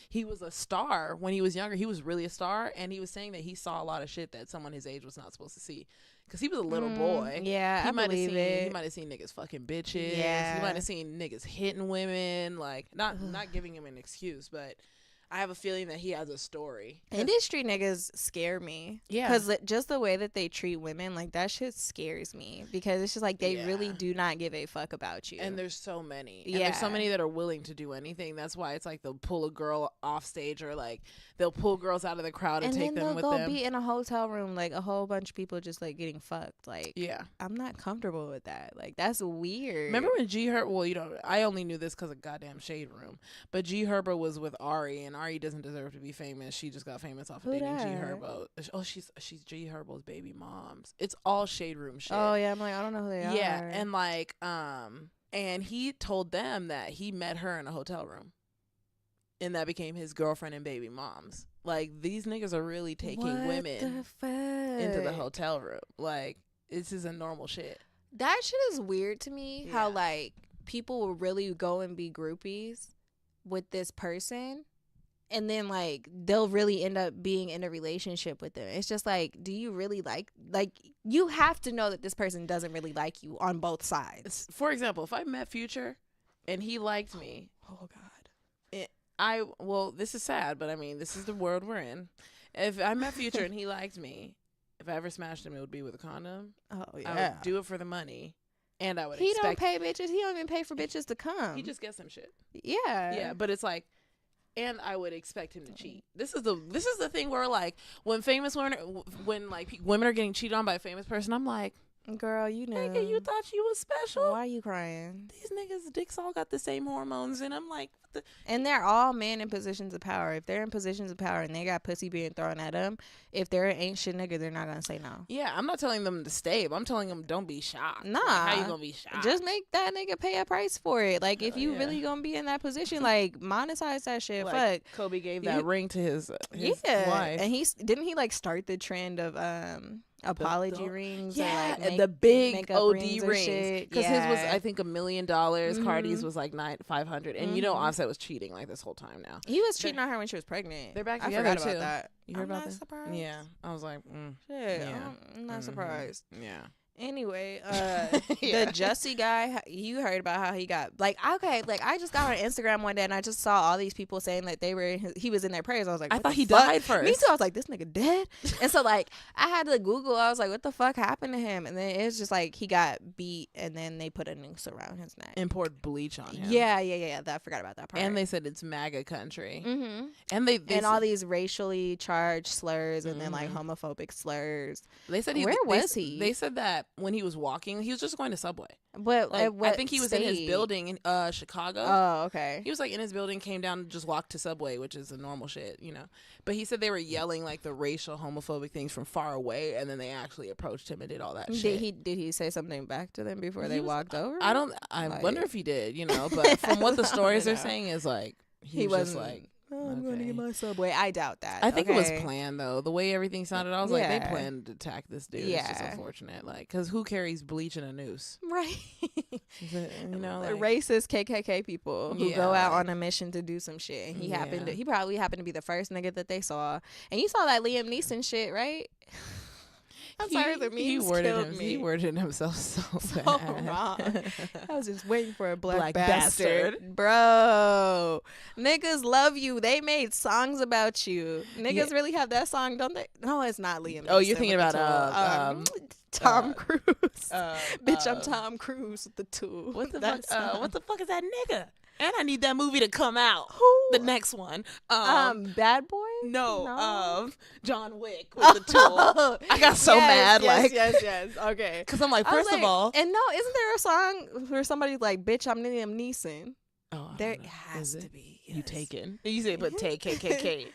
he was a star when he was younger. He was really a star, and he was saying that he saw a lot of shit that someone his age was not supposed to see because he was a little boy. Yeah, I believe it. He might have seen niggas fucking bitches. Yeah. He might have seen niggas hitting women. Like not giving him an excuse, but I have a feeling that he has a story. Industry niggas scare me. Yeah. Because just the way that they treat women, like, that shit scares me. Because it's just like they really do not give a fuck about you. And there's so many. And there's so many that are willing to do anything. That's why it's like they'll pull a girl off stage or, like, they'll pull girls out of the crowd and take them with them. And then they'll go be in a hotel room, like, a whole bunch of people just, like, getting fucked. Like, I'm not comfortable with that. Like, that's weird. Remember when G Herbo, well, I only knew this because of goddamn Shade Room. But G Herbo was with Ari, and Ari doesn't deserve to be famous. She just got famous off of dating G Herbo. Oh, she's G Herbo's baby moms. It's all shade room shit. Oh yeah, I'm like, I don't know who they are. Yeah, and like and he told them that he met her in a hotel room, and that became his girlfriend and baby moms. Like, these niggas are really taking women into the hotel room. Like, this is a normal shit. That shit is weird to me. How like people will really go and be groupies with this person, and then like they'll really end up being in a relationship with them. It's just like, do you really like you have to know that this person doesn't really like you on both sides. For example, if I met Future and he liked me, oh god, well, this is sad, but I mean, this is the world we're in. If I met Future and he liked me, if I ever smashed him, it would be with a condom. Oh yeah, I would do it for the money. And I would He don't pay bitches. He don't even pay for bitches to come. He just gets some shit. Yeah. Yeah, but it's like, and I would expect him to cheat. This is the thing where like when famous women, when like women are getting cheated on by a famous person, I'm like, girl, you know, nigga, you thought you was special. Why are you crying? These niggas' dicks all got the same hormones, and I'm like, and they're all men in positions of power. If they're in positions of power and they got pussy being thrown at them, if they're an ain't shit nigga, they're not gonna say no. Yeah, I'm not telling them to stay, but I'm telling them don't be shocked. Nah, like, how you gonna be shocked? Just make that nigga pay a price for it. Like, if you really gonna be in that position, like monetize that shit. Like, fuck. Kobe gave that ring to his wife, and he like start the trend of apology rings, and the big OD rings, because his was I think $1 million. Cardi's was like $500, and you know Offset was cheating like this whole time. Now he was cheating on her when she was pregnant. They're back together. I forgot about that. You heard about that? Surprised. Yeah, I was like, shit, yeah. I'm not surprised. Yeah. Anyway, the Jussie guy, you heard about how he got like, okay, like I just got on Instagram one day and I just saw all these people saying that he was in their prayers. I was like, I thought he died first. Me too. I was like, this nigga dead. And so like I had to Google. I was like, what the fuck happened to him? And then it's just like he got beat and then they put a noose around his neck and poured bleach on him. Yeah. I forgot about that part. And they said it's MAGA country. Mm-hmm. And they and all these racially charged slurs and then like homophobic slurs. They said where was he? They said that when he was walking, he was just going to Subway. But like, I think he was in his building in Chicago. Oh, okay. He was like in his building, came down and just walked to Subway, which is a normal shit, you know. But he said they were yelling like the racial homophobic things from far away, and then they actually approached him and did all that shit. Did he say something back to them before they walked over? I wonder if he did, you know. But from what the stories are saying is like he was just like, I'm going to get my Subway. I doubt that. I think it was planned, though. The way everything sounded, I was like, they planned to attack this dude. Yeah. It's just unfortunate. Like, because who carries bleach in a noose? Right. You know, like, racist KKK people who go out on a mission to do some shit. And he probably happened to be the first nigga that they saw. And you saw that Liam Neeson shit, right? I'm sorry, the memes killed me. He worded himself so bad. Wrong. I was just waiting for a black bastard. Bro. Niggas love you. They made songs about you. Niggas really have that song, don't they? No, it's not Liam Neeson. Oh, you're thinking about Tom Cruise. Bitch, I'm Tom Cruise with the tool. What the fuck is that nigga? And I need that movie to come out. Who? The next one. Bad Boy? No. John Wick with the tool. I got so mad. Yes. Okay. Because I'm like, first of all. And no, isn't there a song where somebody's like, bitch, I'm Liam Neeson? Oh, there has to be. Yes. You taken. You say, but take, KKK.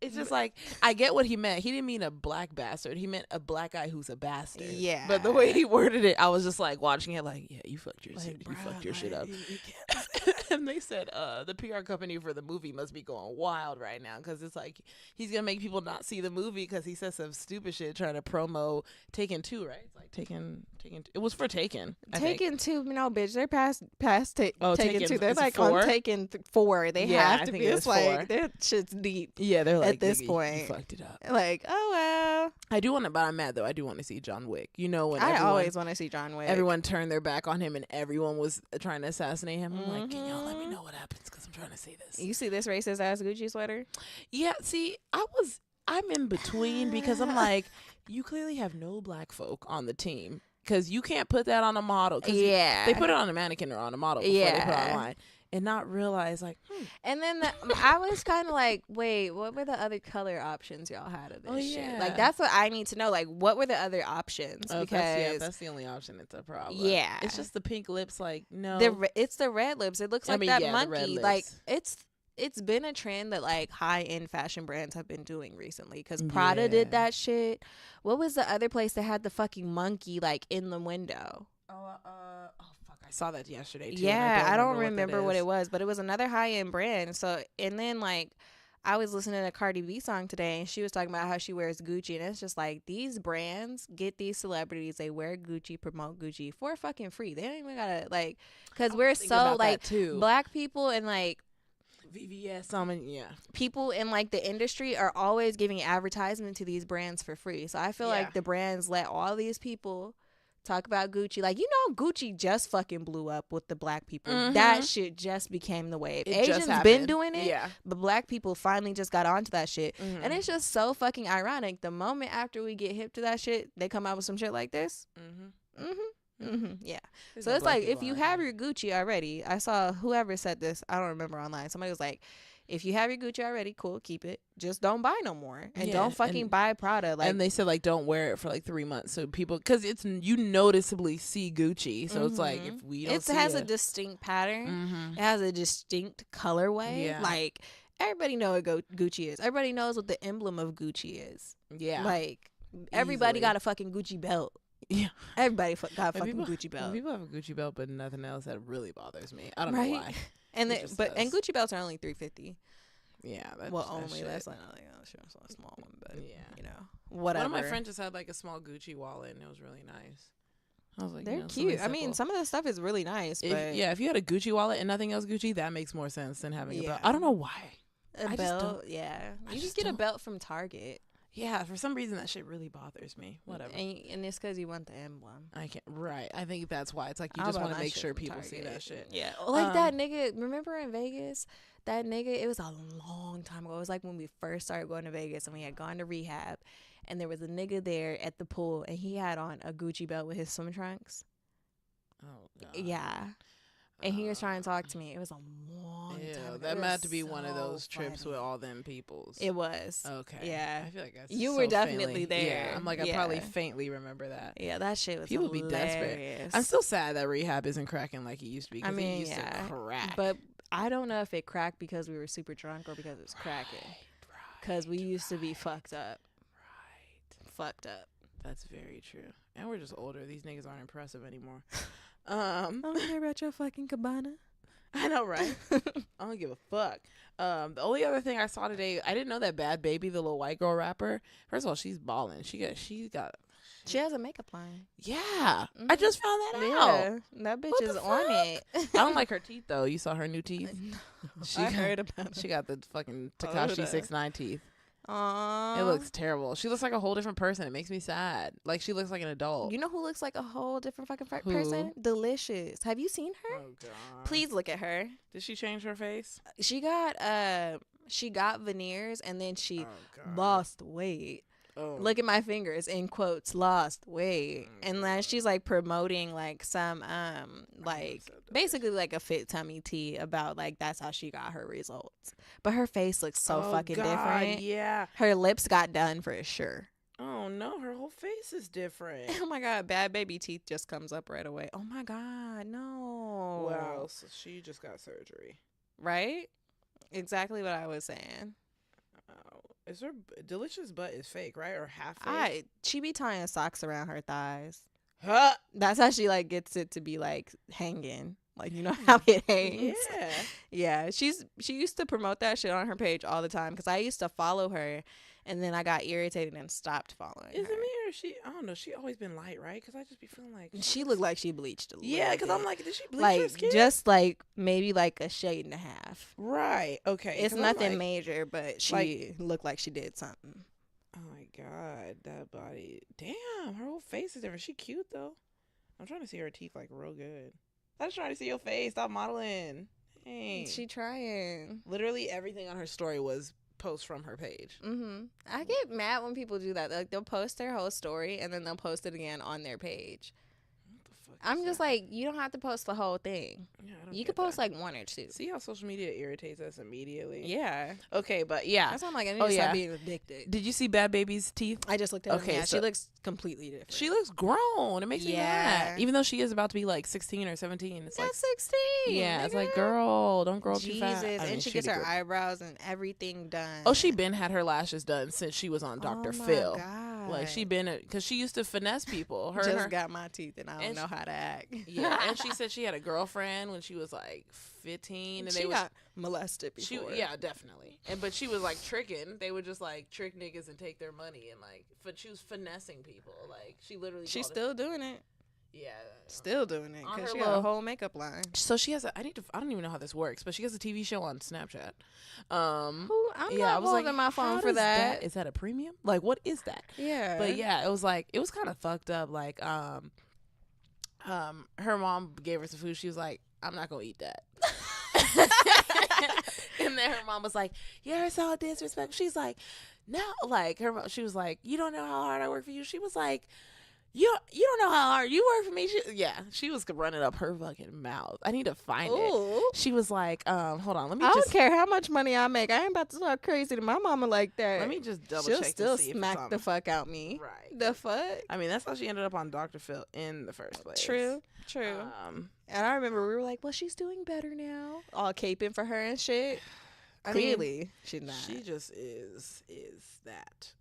It's just like, I get what he meant. He didn't mean a black bastard. He meant a black guy who's a bastard. Yeah. But the way he worded it, I was just like watching it like, yeah, you fucked your shit. You fucked your shit up. And they said the PR company for the movie must be going wild right now because it's like he's going to make people not see the movie because he said some stupid shit trying to promo Taken 2, right? It's like Taken. It was for Taken. Taken 2, no, bitch. They're past Taken 2. They're like 4? on Taken 4. They have to be. It's like, that shit's deep. Yeah, they're like, at this point. You fucked it up. Like, oh, well. I do want to, but I'm mad though. I do want to see John Wick. You know, when I always want to see John Wick. Everyone turned their back on him and everyone was trying to assassinate him. I'm like, can y'all let me know what happens? Because I'm trying to see this. You see this racist ass Gucci sweater? Yeah, see, I'm in between because I'm like, you clearly have no black folk on the team because you can't put that on a model. Yeah. They put it on a mannequin or on a model before they put it online. And not realize, like, And then I was kind of like, wait, what were the other color options y'all had of this shit? Like, that's what I need to know. Like, what were the other options? Because that's the only option. It's a problem. Yeah. It's just the pink lips, like, no. It's the red lips. It looks like that monkey. Like, it's it's been a trend that like high end fashion brands have been doing recently. Because Prada did that shit. What was the other place that had the fucking monkey like in the window? Oh fuck! I saw that yesterday too. Yeah, I don't remember what it was, but it was another high end brand. So and then like I was listening to a Cardi B song today, and she was talking about how she wears Gucci, and it's just like these brands get these celebrities, they wear Gucci, promote Gucci for fucking free. They don't even gotta like, because we're so like black people and like VVS, people in like the industry are always giving advertisement to these brands for free. So I feel like the brands let all these people talk about Gucci. Like, Gucci just fucking blew up with the black people. That shit just became the wave. Asians been doing it, but black people finally just got onto that shit. And it's just so fucking ironic. The moment after we get hip to that shit, they come out with some shit like this. Yeah. So it's like, if you have your Gucci already, I saw whoever said this, I don't remember online. Somebody was like, if you have your Gucci already, cool, keep it. Just don't buy no more. And don't fucking buy Prada. Like, and they said, like, don't wear it for, like, 3 months. So people, because you noticeably see Gucci. So it's like, if we don't see it. It has a distinct pattern. It has a distinct colorway. Yeah. Like, everybody knows what Gucci is. Everybody knows what the emblem of Gucci is. Yeah. Like, everybody got a fucking Gucci belt. Yeah. Everybody got a fucking Gucci belt. People have a Gucci belt, but nothing else. That really bothers me. I don't know why. And Gucci belts are only $350. Yeah, that's only that's like a small one, but whatever. One of my friends just had like a small Gucci wallet, and it was really nice. I was like, they're cute. I mean, some of the stuff is really nice, but if you had a Gucci wallet and nothing else Gucci, that makes more sense than having a belt. I don't know why. A belt, you just get a belt from Target. Yeah, for some reason that shit really bothers me. Whatever. And it's because you want the emblem. I can't. Right. I think that's why. It's like you just want to make sure people see that shit. Yeah. Like that nigga. Remember in Vegas? That nigga. It was a long time ago. It was like when we first started going to Vegas and we had gone to rehab, and there was a nigga there at the pool, and he had on a Gucci belt with his swim trunks. Oh God. Yeah. And he was trying to talk to me. It was a long time ago. That had to be one of those trips with all them peoples. It was. Okay. Yeah. I feel like you were definitely there. Yeah. I'm like, I probably faintly remember that. Yeah, that shit was People hilarious. Be desperate. I'm still sad that rehab isn't cracking like it used to be. I mean, it used to crack. But I don't know if it cracked because we were super drunk or because it was cracking. Because we used to be fucked up. Right. Fucked up. That's very true. And we're just older. These niggas aren't impressive anymore. I don't care about your fucking cabana. I know, right? I don't give a fuck. The only other thing I saw today, I didn't know that Bad Baby, the little white girl rapper. First of all, she's balling. She has a makeup line. Yeah, I just found that out. That bitch is on it. I don't like her teeth though. You saw her new teeth? I heard about it. She got the fucking Tekashi 6ix9ine teeth. Aww. It looks terrible. She looks like a whole different person. It makes me sad. Like, she looks like an adult. You know who looks like a whole different fucking person? Delicious. Have you seen her? Oh God. Please look at her. Did she change her face? She got veneers and then she lost weight. Oh. Look at my fingers, in quotes, lost weight. And then she's like promoting like some like basically like a fit tummy tea about like that's how she got her results. But her face looks so fucking different. Yeah. Her lips got done for sure. Oh no, her whole face is different. Oh my God, Bad Baby teeth just comes up right away. Oh my God, no. Wow, so she just got surgery. Right? Exactly what I was saying. Is her Delicious butt is fake, right? Or half fake? She be tying socks around her thighs. Huh? That's how she like gets it to be like hanging. Like, you know how it hangs? Yeah. Yeah. She used to promote that shit on her page all the time because I used to follow her and then I got irritated and stopped following her. Is it me or I don't know. She always been light, right? Because I just be feeling like she looked like she bleached a little. Yeah, because I'm like, did she bleach like, her skin? Just like maybe like a shade and a half. Right. Okay. It's nothing major, but she looked like she did something. Oh my God, that body. Damn, her whole face is different. She cute though. I'm trying to see her teeth like real good. I'm just trying to see your face. Stop modeling. Hey. She trying. Literally everything on her story was posts from her page. I get mad when people do that. Like, they'll post their whole story and then they'll post it again on their page. What the I'm just like, you don't have to post the whole thing. Yeah, you could post like one or two. See how social media irritates us immediately? Yeah. Okay, but yeah. That's why I'm like, I need to stop being addicted. Did you see Bad Baby's teeth? I just looked at her. Yeah, so she looks completely different. She looks grown. It makes me mad. Even though she is about to be like 16 or 17. It's like 16. Yeah, it's like, girl, don't grow up too fast. And she gets her eyebrows and everything done. Oh, she been had her lashes done since she was on Dr. Phil. God. Like, she been, because she used to finesse people. Got my teeth and I don't know how to act. Yeah, and she said she had a girlfriend when she was like 15. And she got molested before. Yeah, definitely. But she was like tricking. They would just like trick niggas and take their money. And like, she was finessing people. Like, she literally. She's still doing it. Yeah. Still doing it because she got a whole makeup line. So she has I don't even know how this works, but she has a TV show on Snapchat. I'm not holding my phone for that. Is that a premium? Like, what is that? Yeah. But yeah, it was kind of fucked up. Like, her mom gave her some food. She was like, I'm not going to eat that. And then her mom was like, you're so disrespectful. She's like, no, like, she was like, you don't know how hard I work for you. She was like, you don't know how hard you work for me. She was running up her fucking mouth. I need to find it. She was like, hold on, let me. I don't care how much money I make. I ain't about to talk crazy to my mama like that. Let me just double She'll check. Still to see smack if the fuck out me. Right. The fuck. I mean, that's how she ended up on Dr. Phil in the first place. True. And I remember we were like, well, she's doing better now. All caping for her and shit. Clearly, she's not. She just is that.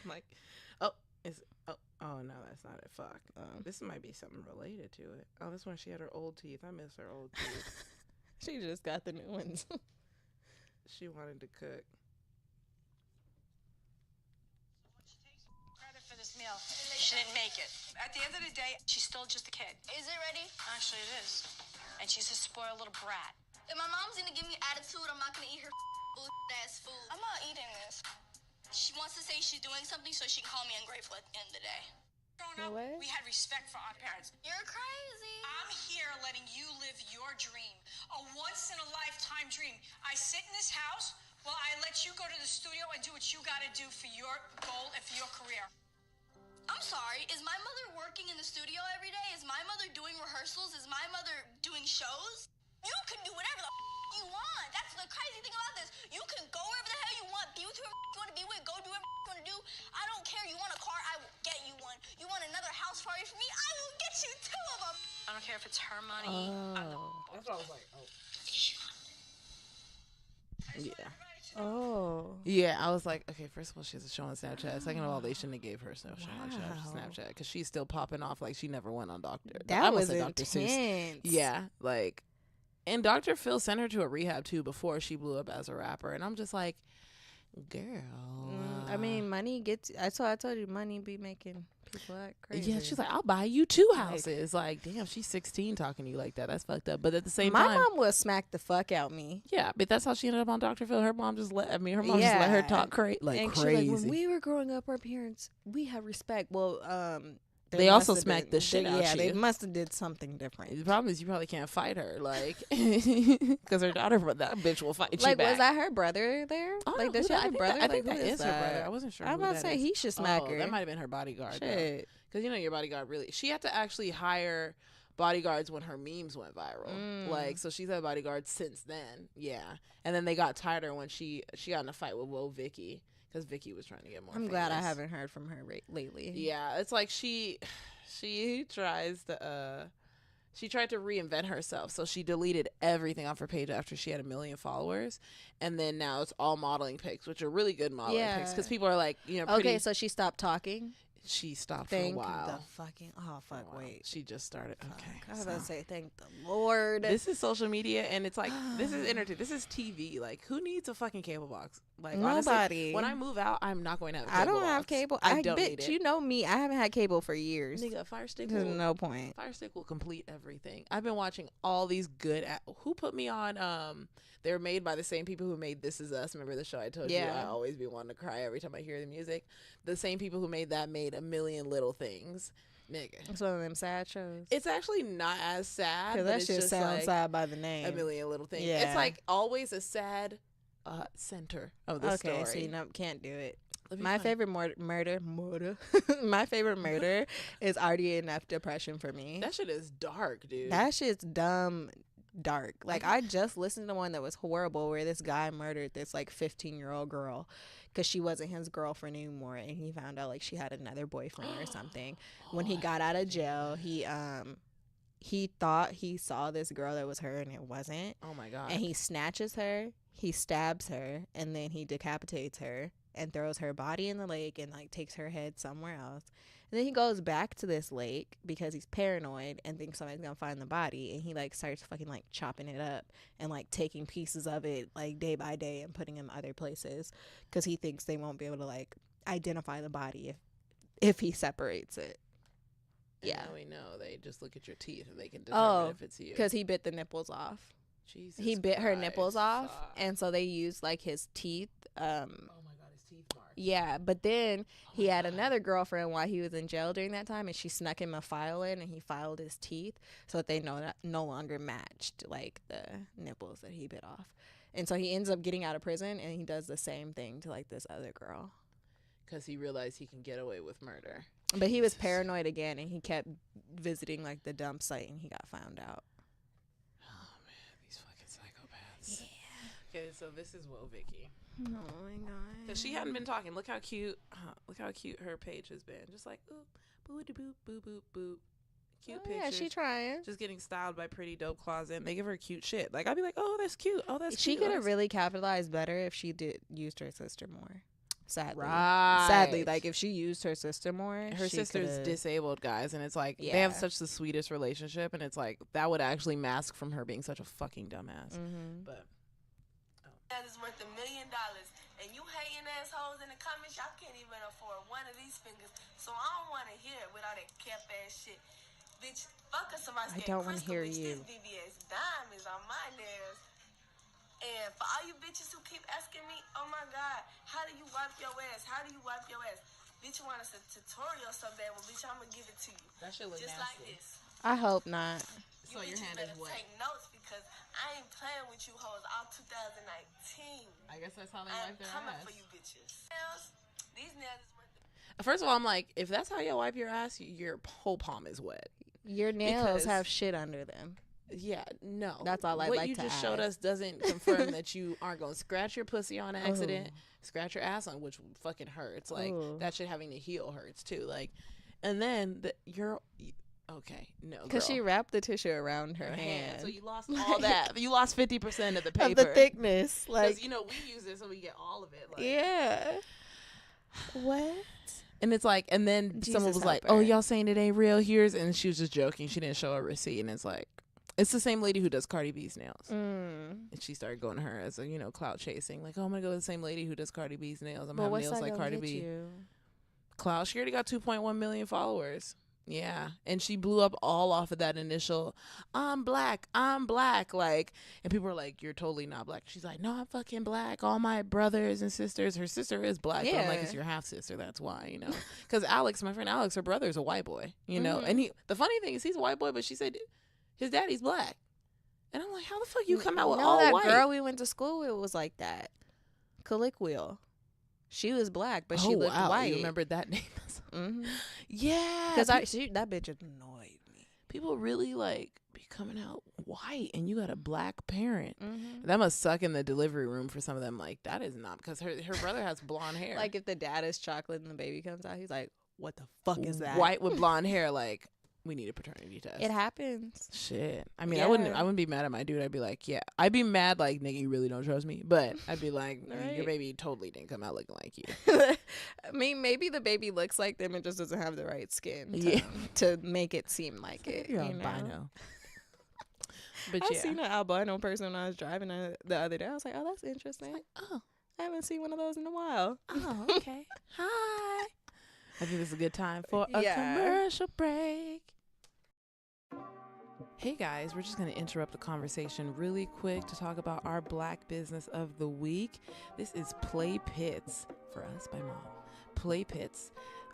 I'm like, oh no, that's not it. Fuck. This might be something related to it. Oh, this one, she had her old teeth. I miss her old teeth. She just got the new ones. She wanted to cook. Credit for this meal. She didn't make it. At the end of the day, she's still just a kid. Is it ready? Actually, it is. And she's a spoiled little brat. If my mom's gonna give me attitude, I'm not gonna eat her ass food. I'm not eating this. She wants to say she's doing something so she can call me ungrateful at the end of the day. Growing up, we had respect for our parents. You're crazy. I'm here letting you live your dream. A once-in-a-lifetime dream. I sit in this house while I let you go to the studio and do what you gotta do for your goal and for your career. I'm sorry, is my mother working in the studio every day? Is my mother doing rehearsals? Is my mother doing shows? You can do whatever the you want. That's the crazy thing about this. You can go wherever the hell you want, be with whoever you want to be with, go do whatever you want to do. I don't care. You want a car, I will get you one. You want another house party for me, I will get you 2 of them. I don't care if it's her money. That's what I was like, Yeah. Oh. Yeah, I was like, okay, first of all, she has a show on Snapchat. Second of all, they shouldn't have gave her a show on Snapchat because she's still popping off like she never went on Doctor. That was intense. Yeah, like, and Dr. Phil sent her to a rehab too before she blew up as a rapper, and I'm just like, girl. I mean, money gets. I told you, money be making people act crazy. Yeah, she's like, I'll buy you 2 houses. Like, damn, she's 16 talking to you like that. That's fucked up. But at the same time, my mom will smack the fuck out me. Yeah, but that's how she ended up on Dr. Phil. Her mom just let her talk crazy. And crazy. Like, when we were growing up, our parents, we have respect. Well, they also smacked the shit out you. Yeah, they must have did something different. The problem is you probably can't fight her, like, because her daughter, that bitch will fight you back. Was that her brother there? Oh, like, does she have a brother? I think that is her brother. I wasn't sure. I'm about to say he should smack her. That might have been her bodyguard. Shit. Because your bodyguard really, she had to actually hire bodyguards when her memes went viral. Like, so she's had bodyguards since then. Yeah. And then they got tighter when she got in a fight with Woe Vicky. Because Vicky was trying to get more famous. Glad I haven't heard from her lately. Yeah, it's like she tries to she tried to reinvent herself, so she deleted everything off her page after she had 1 million followers, and then now it's all modeling pics, which are really good modeling pics because people are like, okay, so she stopped talking. She stopped for a while. Wait. She just started. Okay. I was about to say, thank the Lord. This is social media, and it's like, this is entertainment. This is TV. Like, who needs a fucking cable box? Like, nobody. Honestly, when I move out, I'm not going to have a cable I don't box. have cable. I don't need it. You know me. I haven't had cable for years. Nigga, Fire Stick. There's no point. Fire Stick will complete everything. I've been watching all these good. Who put me on? They were made by the same people who made This Is Us. Remember the show I told you? I always be wanting to cry every time I hear the music. The same people who made that made A Million Little Things. Nigga. It's one of them sad shows. It's actually not as sad. Because that shit sounds sad by the name. A Million Little Things. Yeah. It's like always a sad center of the story. Okay, so you can't do it. My favorite murder. My favorite murder is already enough depression for me. That shit is dark, dude. That shit's dumb dark. Like, I just listened to one that was horrible where this guy murdered this like 15-year-old girl because she wasn't his girlfriend anymore, and he found out like she had another boyfriend or something. When he got out of jail, he thought he saw this girl that was her, and it wasn't. Oh my God. And he snatches her, he stabs her, and then he decapitates her and throws her body in the lake and like takes her head somewhere else. And then he goes back to this lake because he's paranoid and thinks somebody's gonna find the body, and he like starts fucking like chopping it up and like taking pieces of it like day by day and putting them other places because he thinks they won't be able to like identify the body if he separates it. And yeah, now we know they just look at your teeth and they can determine if it's you. Because he bit the nipples off. Jesus he bit Christ. her nipples off, and so they used like his teeth. Oh my God, his teeth marks. Yeah, but then he had another girlfriend while he was in jail during that time, and she snuck him a file in, and he filed his teeth so that they no longer matched like the nipples that he bit off. And so he ends up getting out of prison, and he does the same thing to like this other girl. Because he realized he can get away with murder. But he was paranoid again, and he kept visiting like the dump site, and he got found out. Oh man, these fucking psychopaths. Yeah. Okay, so this is Whoa Vicky. Oh my God. Because she hadn't been talking. Look how cute. Look how cute her page has been. Just like oop, boo de boop, boop boop boop. Cute pictures. Yeah, she trying. Just getting styled by Pretty Dope Closet. And they give her cute shit. Like I'd be like, oh, that's cute. Oh, that's she cute. could have really capitalized better if she used her sister more. Sadly. Right. Sadly, like if she used her sister more, her sister's disabled, guys, and it's like Yeah. they have such the sweetest relationship, and it's like that would actually mask from her being such a fucking dumbass. Mm-hmm. But That is worth $1 million, and you hating assholes in the comments, y'all can't even afford one of these fingers. So I don't want to hear it with all that cap ass shit, bitch. Fuck us, somebody. I don't want to hear bitch, you. This VVS dime is on my nails. And for all you bitches who keep asking me, oh my God, how do you wipe your ass? How do you wipe your ass? Bitch, you want us a tutorial so bad? Well, bitch, I'm going to give it to you. that shit look Just nasty. like this. I hope not. So You your bitches hand is better wet. take notes because I ain't playing with you hoes all 2019. I guess that's how they I'm wipe their coming ass. for you bitches. These nails is worth the First of all, I'm like, if that's how you wipe your ass, your whole palm is wet. Your nails Because- have shit under them. Yeah, no. That's all I'd what like you to just add. showed us doesn't confirm that you aren't going to scratch your pussy on accident, scratch your ass on, which fucking hurts. Like, that shit having to heal hurts, too. Like, and then okay, no, Because girl. she wrapped the tissue around her hand. So you lost all that. You lost 50% of the paper. Of the thickness. Like, Because, we use it so we get all of it. Like, yeah. What? And it's like, and then Jesus someone was like, help her. oh, y'all saying it ain't real? And she was just joking. She didn't show a receipt. And it's like, it's the same lady who does Cardi B's nails. And she started going to her as a, clout chasing. Like, oh, I'm going to go to the same lady who does Cardi B's nails. I'm going to have nails like Cardi B. Clout. She already got 2.1 million followers. Yeah. And she blew up all off of that initial, I'm black. Like, and people were like, you're totally not black. She's like, no, I'm fucking black. All my brothers and sisters. Her sister is black. But I'm like, it's your half sister. That's why, Because Alex, my friend Alex, her brother's a white boy, And the funny thing is he's a white boy, but she said his daddy's black. And I'm like, how the fuck you come out with all that white? girl we went to school with was like that. Colloquial. She was black, but she looked white. You remembered that name? Mm-hmm. Yeah. Because that bitch annoyed me. People really be coming out white, and you got a black parent. Mm-hmm. That must suck in the delivery room for some of them. Like, that is not, because her brother has blonde hair. Like, if the dad is chocolate and the baby comes out, he's like, what the fuck is that? White with blonde hair, like, we need a paternity test. It happens. Shit. I mean, Yeah. I wouldn't be mad at my dude. I'd be like, yeah. I'd be mad, like, nigga, you really don't trust me. But I'd be like, Right. your baby totally didn't come out looking like you. I mean, maybe the baby looks like them and just doesn't have the right skin Yeah. to make it seem like it. You're you know? albino. But I yeah. seen an albino person when I was driving the other day. I was like, oh, that's interesting. Oh. I haven't seen one of those in a while. Oh, okay. Hi. I think this is a good time for a Yeah. commercial break. Hey guys, we're just going to interrupt the conversation really quick to talk about our Black business of the week. This is Playpits, for us by Mom. Playpits.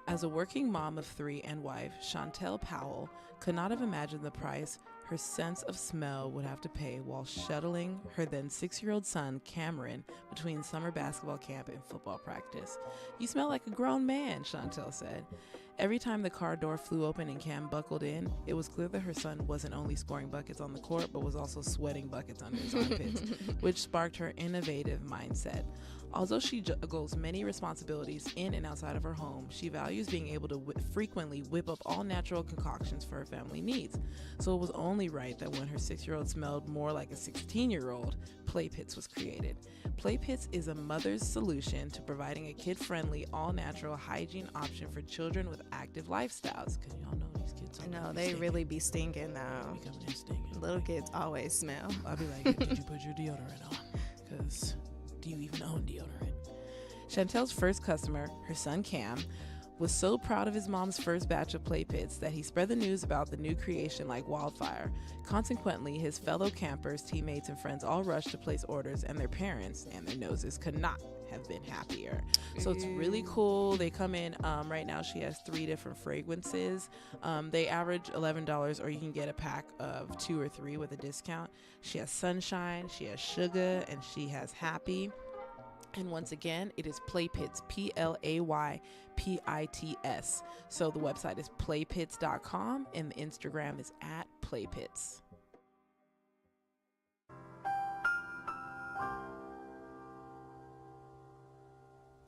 As a working mom of 3 and wife, Chantel Powell could not have imagined the price her sense of smell would have to pay while shuttling her then 6-year-old son, Cameron, between summer basketball camp and football practice. "You smell like a grown man," Chantel said. Every time the car door flew open and Cam buckled in, it was clear that her son wasn't only scoring buckets on the court, but was also sweating buckets under his armpits, which sparked her innovative mindset. Although she juggles many responsibilities in and outside of her home, she values being able to frequently whip up all natural concoctions for her family needs. So it was only right that when her 6-year-old smelled more like a 16-year-old, Playpits was created. Playpits is a mother's solution to providing a kid-friendly, all-natural hygiene option for children with active lifestyles. Because y'all know these kids I know, they really be stinking now. They be coming in stinking. Little kids always smell. I'll be like, did you put your deodorant on? Because do you even own deodorant? Chantel's first customer, her son Cam, was so proud of his mom's first batch of Playpits that he spread the news about the new creation like wildfire. Consequently, his fellow campers, teammates, and friends all rushed to place orders, and their parents and their noses could not have been happier. So it's really cool. They come in, right now she has 3 different fragrances. They average $11, or you can get a pack of 2 or 3 with a discount. She has Sunshine, she has Sugar, and she has Happy. And once again, it is Playpits, Playpits. So the website is playpits.com and the Instagram is @Playpits.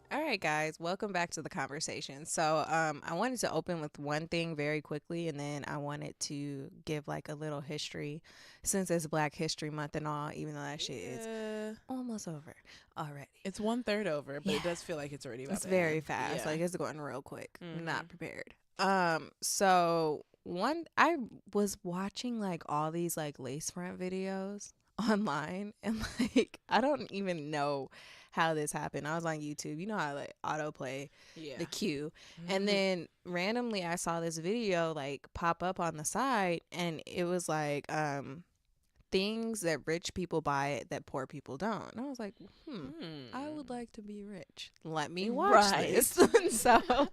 All right, guys, welcome back to the conversation. So I wanted to open with one thing very quickly, and then I wanted to give like a little history since it's Black History Month and all, even though that shit is almost over already. It's 1/3 over, but it does feel like it's already about It's very fast. Like it's going real quick. Not prepared. So I was watching like all these like lace front videos online, and like I don't even know how this happened. I was on YouTube. You know how like autoplay the cue. And then randomly I saw this video like pop up on the side, and it was like things that rich people buy that poor people don't. And I was like, I would like to be rich. Let me watch this. So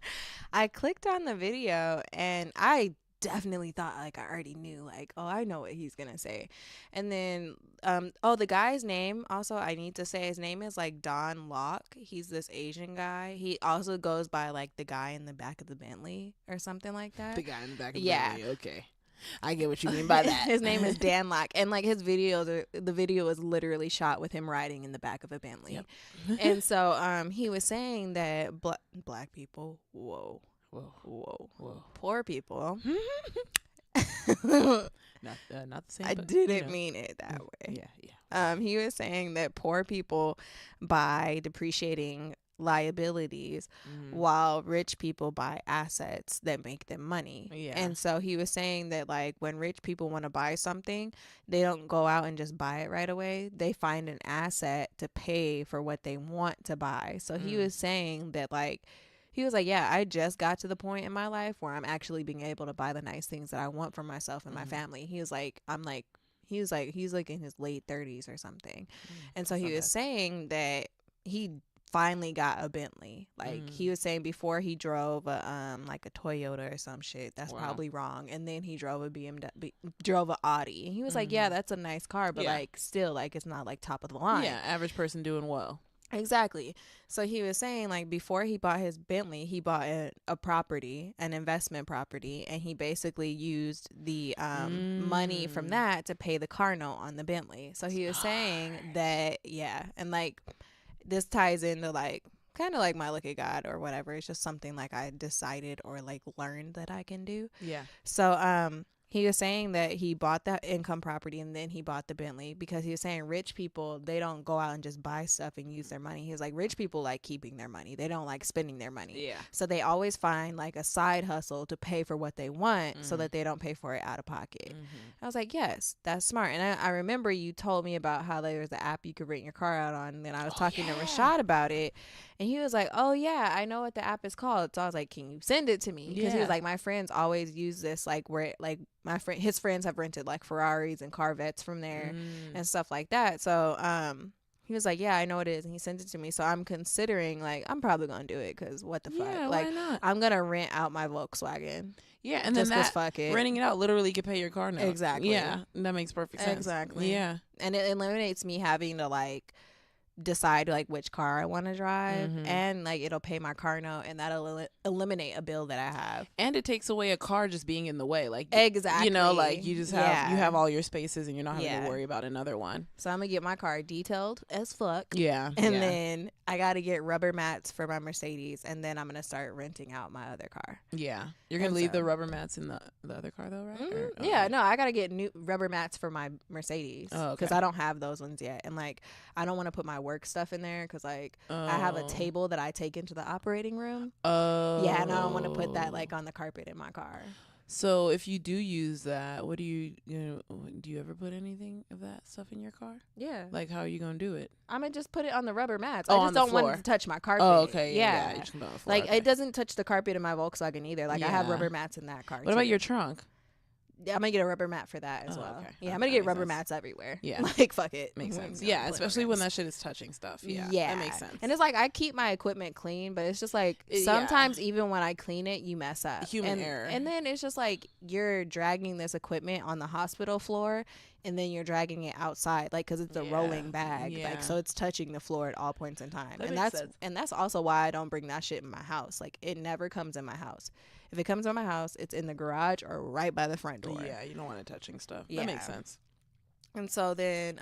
I clicked on the video, and I definitely thought like I already knew, like, oh, I know what he's gonna say. And then the guy's name, also I need to say his name is like Don Locke. He's this Asian guy. He also goes by like the guy in the back of the Bentley or something like that. The guy in the back of the Bentley. Okay, I get what you mean by that. His name is Dan Locke, and like his videos the video is literally shot with him riding in the back of a Bentley. And so he was saying that black people, whoa, poor people. Not the same. I didn't mean it that way. Yeah. He was saying that poor people buy depreciating liabilities while rich people buy assets that make them money. And so he was saying that like when rich people want to buy something, they don't go out and just buy it right away. They find an asset to pay for what they want to buy. So he was saying that like, he was like, yeah, I just got to the point in my life where I'm actually being able to buy the nice things that I want for myself and my family. He was like, he's like in his late 30s or something. And so he was saying that he finally got a Bentley. Like he was saying before he drove a like a Toyota or some shit. That's probably wrong. And then he drove a BMW, drove an Audi. And he was like, yeah, that's a nice car, but like still like it's not like top of the line. Yeah, average person doing well. Exactly. So he was saying like before he bought his Bentley, he bought a property, an investment property, and he basically used the money from that to pay the car note on the Bentley. So he was saying that, and like this ties into like kind of like my look at God or whatever. It's just something like I decided or like learned that I can do. So he was saying that he bought that income property and then he bought the Bentley because he was saying rich people, they don't go out and just buy stuff and use their money. He was like, rich people like keeping their money. They don't like spending their money. So they always find like a side hustle to pay for what they want so that they don't pay for it out of pocket. I was like, yes, that's smart. And I remember you told me about how there was an app you could rent your car out on. And then I was talking to Rashad about it. And he was like, oh, yeah, I know what the app is called. So I was like, can you send it to me? Because he was like, my friends always use this, like, where, like, his friends have rented, like, Ferraris and Corvettes from there and stuff like that. So He was like, yeah, I know it is. And he sent it to me. So I'm considering, like, I'm probably going to do it because what the fuck? Yeah, like, why not? I'm going to rent out my Volkswagen. Yeah, and just then that, fuck it. renting it out literally could pay your car note. Exactly. Yeah, that makes perfect sense. Exactly. Yeah. And it eliminates me having to, like, decide like which car I want to drive, and like it'll pay my car note, and that'll eliminate a bill that I have, and it takes away a car just being in the way, like exactly, you know, like you just have you have all your spaces and you're not having to worry about another one. So I'm gonna get my car detailed as fuck, and then I gotta get rubber mats for my Mercedes, and then I'm gonna start renting out my other car. You're gonna leave the rubber mats in the other car though, right? No, I gotta get new rubber mats for my Mercedes because I don't have those ones yet, and like I don't want to put my work stuff in there because like I have a table that I take into the operating room. And I don't want to put that like on the carpet in my car. So if you do use that, what do you ever put anything of that stuff in your car? Yeah. Like, how are you going to do it? I'm going to just put it on the rubber mats. I just don't want it to touch my carpet. Oh, okay. Yeah. You just put it on the floor. Like, it doesn't touch the carpet in my Volkswagen either. Like, I have rubber mats in that car. What about your trunk? Yeah, I'm going to get a rubber mat for that as well. Okay. Yeah, I'm going to get rubber mats everywhere. Yeah. Like, fuck it. Makes sense. Yeah, especially when that shit is touching stuff. Yeah. That makes sense. And it's like, I keep my equipment clean, but it's just like, sometimes even when I clean it, you mess up. Human error. And then it's just like, you're dragging this equipment on the hospital floor, and then you're dragging it outside, like, because it's a rolling bag. Like, so it's touching the floor at all points in time. And that's also why I don't bring that shit in my house. Like, it never comes in my house. If it comes in my house, it's in the garage or right by the front door. Yeah, you don't want it touching stuff. That makes sense. And so then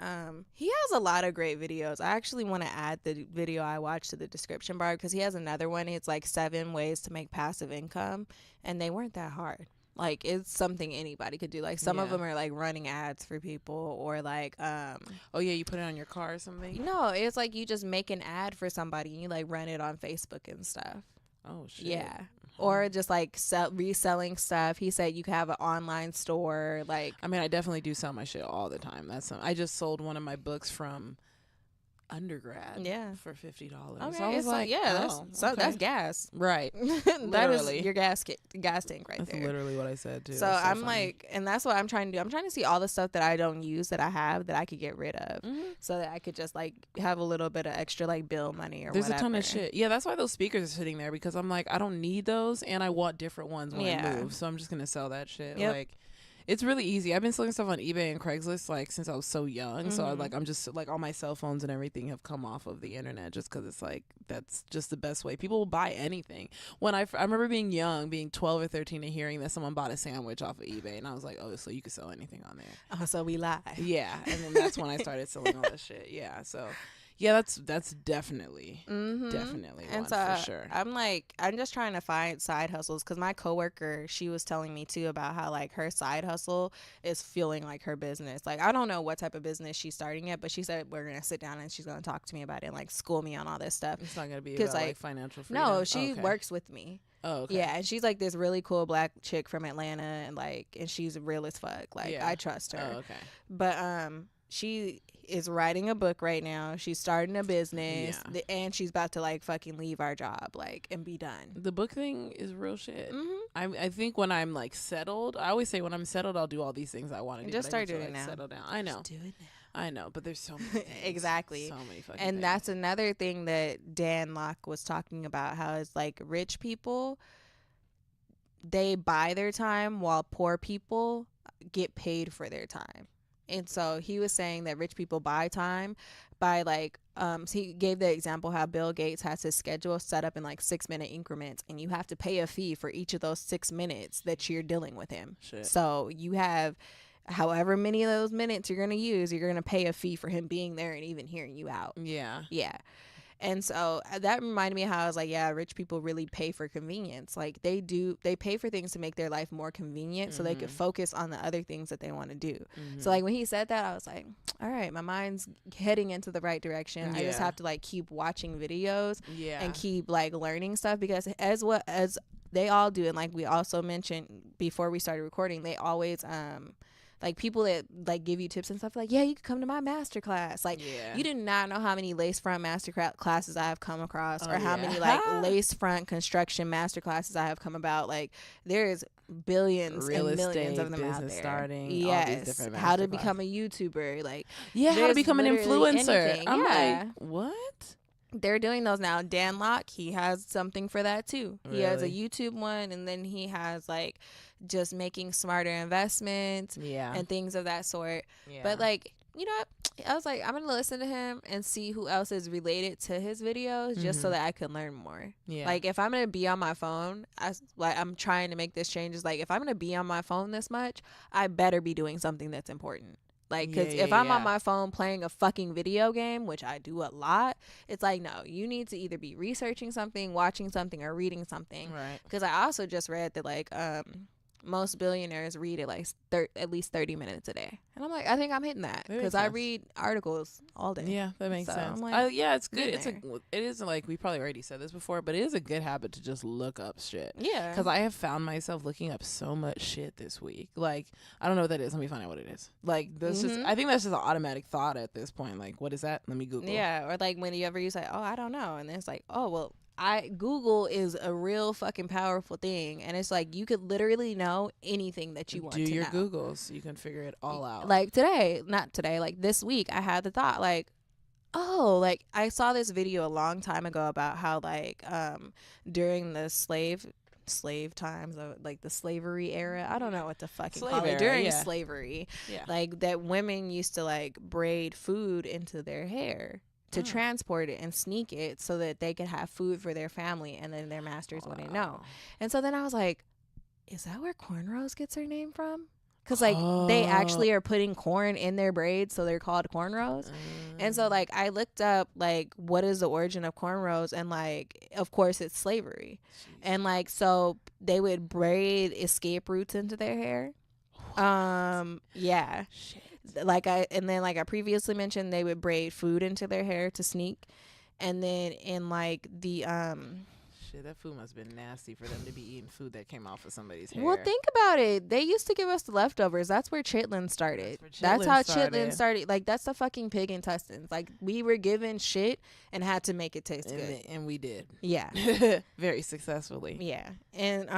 he has a lot of great videos. I actually want to add the video I watched to the description bar because he has another one. It's like 7 ways to make passive income, and they weren't that hard. Like, it's something anybody could do. Like, some of them are like running ads for people, or like you put it on your car or something. No, it's like you just make an ad for somebody and you like run it on Facebook and stuff. Oh shit. Yeah. Or just like reselling stuff. He said you could have an online store. Like, I mean, I definitely do sell my shit all the time. I just sold one of my books from undergrad for $50. Okay, so I was like, that's gas, right? That is your gas tank right that's there. That's literally what I said too. So I'm like, and that's what I'm trying to do. I'm trying to see all the stuff that I don't use that I have that I could get rid of, so that I could just like have a little bit of extra like bill money or there's whatever. A ton of shit. Yeah, that's why those speakers are sitting there, because I'm like, I don't need those, and I want different ones when I move. So I'm just gonna sell that shit. Like, it's really easy. I've been selling stuff on eBay and Craigslist like since I was so young. So I'm just like, all my cell phones and everything have come off of the internet just because it's like, that's just the best way. People will buy anything. When I remember being young, being 12 or 13, and hearing that someone bought a sandwich off of eBay, and I was like, oh, so you could sell anything on there. Oh, so we lie. Yeah, and then that's when I started selling all this shit. Yeah, so. Yeah, that's definitely one for sure. I'm just trying to find side hustles because my coworker, she was telling me too about how like her side hustle is feeling like her business. Like, I don't know what type of business she's starting yet, but she said we're gonna sit down and she's gonna talk to me about it and like school me on all this stuff. It's not gonna be about like financial freedom. No, she works with me. Oh, okay. Yeah, and she's like this really cool black chick from Atlanta, and she's real as fuck. Like, I trust her. Oh, okay. But she is writing a book right now. She's starting a business, and she's about to like fucking leave our job, like, and be done. The book thing is real shit. I think when I'm like settled, I always say when I'm settled, I'll do all these things I want to do. Just start doing it now. Settle down. I know. Just do it now. I know, but there's so many things. Exactly. So many fucking and things. That's another thing that Dan Locke was talking about, how it's like rich people, they buy their time while poor people get paid for their time. And so he was saying that rich people buy time by like, so he gave the example how Bill Gates has his schedule set up in like 6-minute increments, and you have to pay a fee for each of those 6 minutes that you're dealing with him. Shit. So you have however many of those minutes you're going to use, you're going to pay a fee for him being there and even hearing you out. Yeah. Yeah. And so that reminded me how I was like, yeah, rich people really pay for convenience. Like, they pay for things to make their life more convenient so they could focus on the other things that they want to do. So like when he said that, I was like, all right, my mind's heading into the right direction. I just have to like keep watching videos and keep like learning stuff, because as they all do, and like we also mentioned before we started recording, they always like people that like give you tips and stuff, like, yeah, you could come to my master class. Like, you do not know how many lace front master classes I have come across, or how many like lace front construction master classes I have come about. Like, there is billions and millions of them out there. Starting, yes, all these different how to become a YouTuber, like how to become an influencer. Anything. I'm like, what? They're doing those now. Dan Locke, he has something for that too. Really? He has a YouTube one, and then he has like just making smarter investments and things of that sort. But like, you know, I was like, I'm gonna listen to him and see who else is related to his videos, just so that I can learn more. Like, if I'm gonna be on my phone, I'm trying to make this change. Is like, if I'm gonna be on my phone this much, I better be doing something that's important. Like, because if I'm on my phone playing a fucking video game, which I do a lot, it's like, no, you need to either be researching something, watching something, or reading something. Right. Because I also just read that, like, most billionaires read at least 30 minutes a day. And I'm like, I think I'm hitting that. Because I read articles all day. Yeah, that makes sense. Like, it's good. It is like, we probably already said this before, but it is a good habit to just look up shit. Yeah. Because I have found myself looking up so much shit this week. Like, I don't know what that is. Let me find out what it is. Like, that's just, I think that's just an automatic thought at this point. Like, what is that? Let me Google. Yeah. Or like whenever you say, oh, I don't know. And then it's like, oh, well, Google is a real fucking powerful thing, and it's like you could literally know anything that you want to know. Do your Googles, you can figure it all out. Like like this week, I had the thought like, oh, like I saw this video a long time ago about how like during the slave times, like the slavery era, I don't know what to fucking call it, during slavery, like that women used to like braid food into their hair to transport it and sneak it so that they could have food for their family, and then their masters wouldn't know. And so then I was like, is that where cornrows gets their name from? Because like they actually are putting corn in their braids, so they're called cornrows. And so like I looked up like what is the origin of cornrows, and like of course it's slavery. And like so they would braid escape routes into their hair. Shit. Like I previously mentioned, they would braid food into their hair to sneak. And then in like the shit, that food must have been nasty for them to be eating food that came off of somebody's hair. Well, think about it. They used to give us the leftovers. That's where chitlin started. That's how chitlin started. Like, that's the fucking pig intestines. Like, we were given shit and had to make it taste good. And we did. Yeah. Very successfully. Yeah. And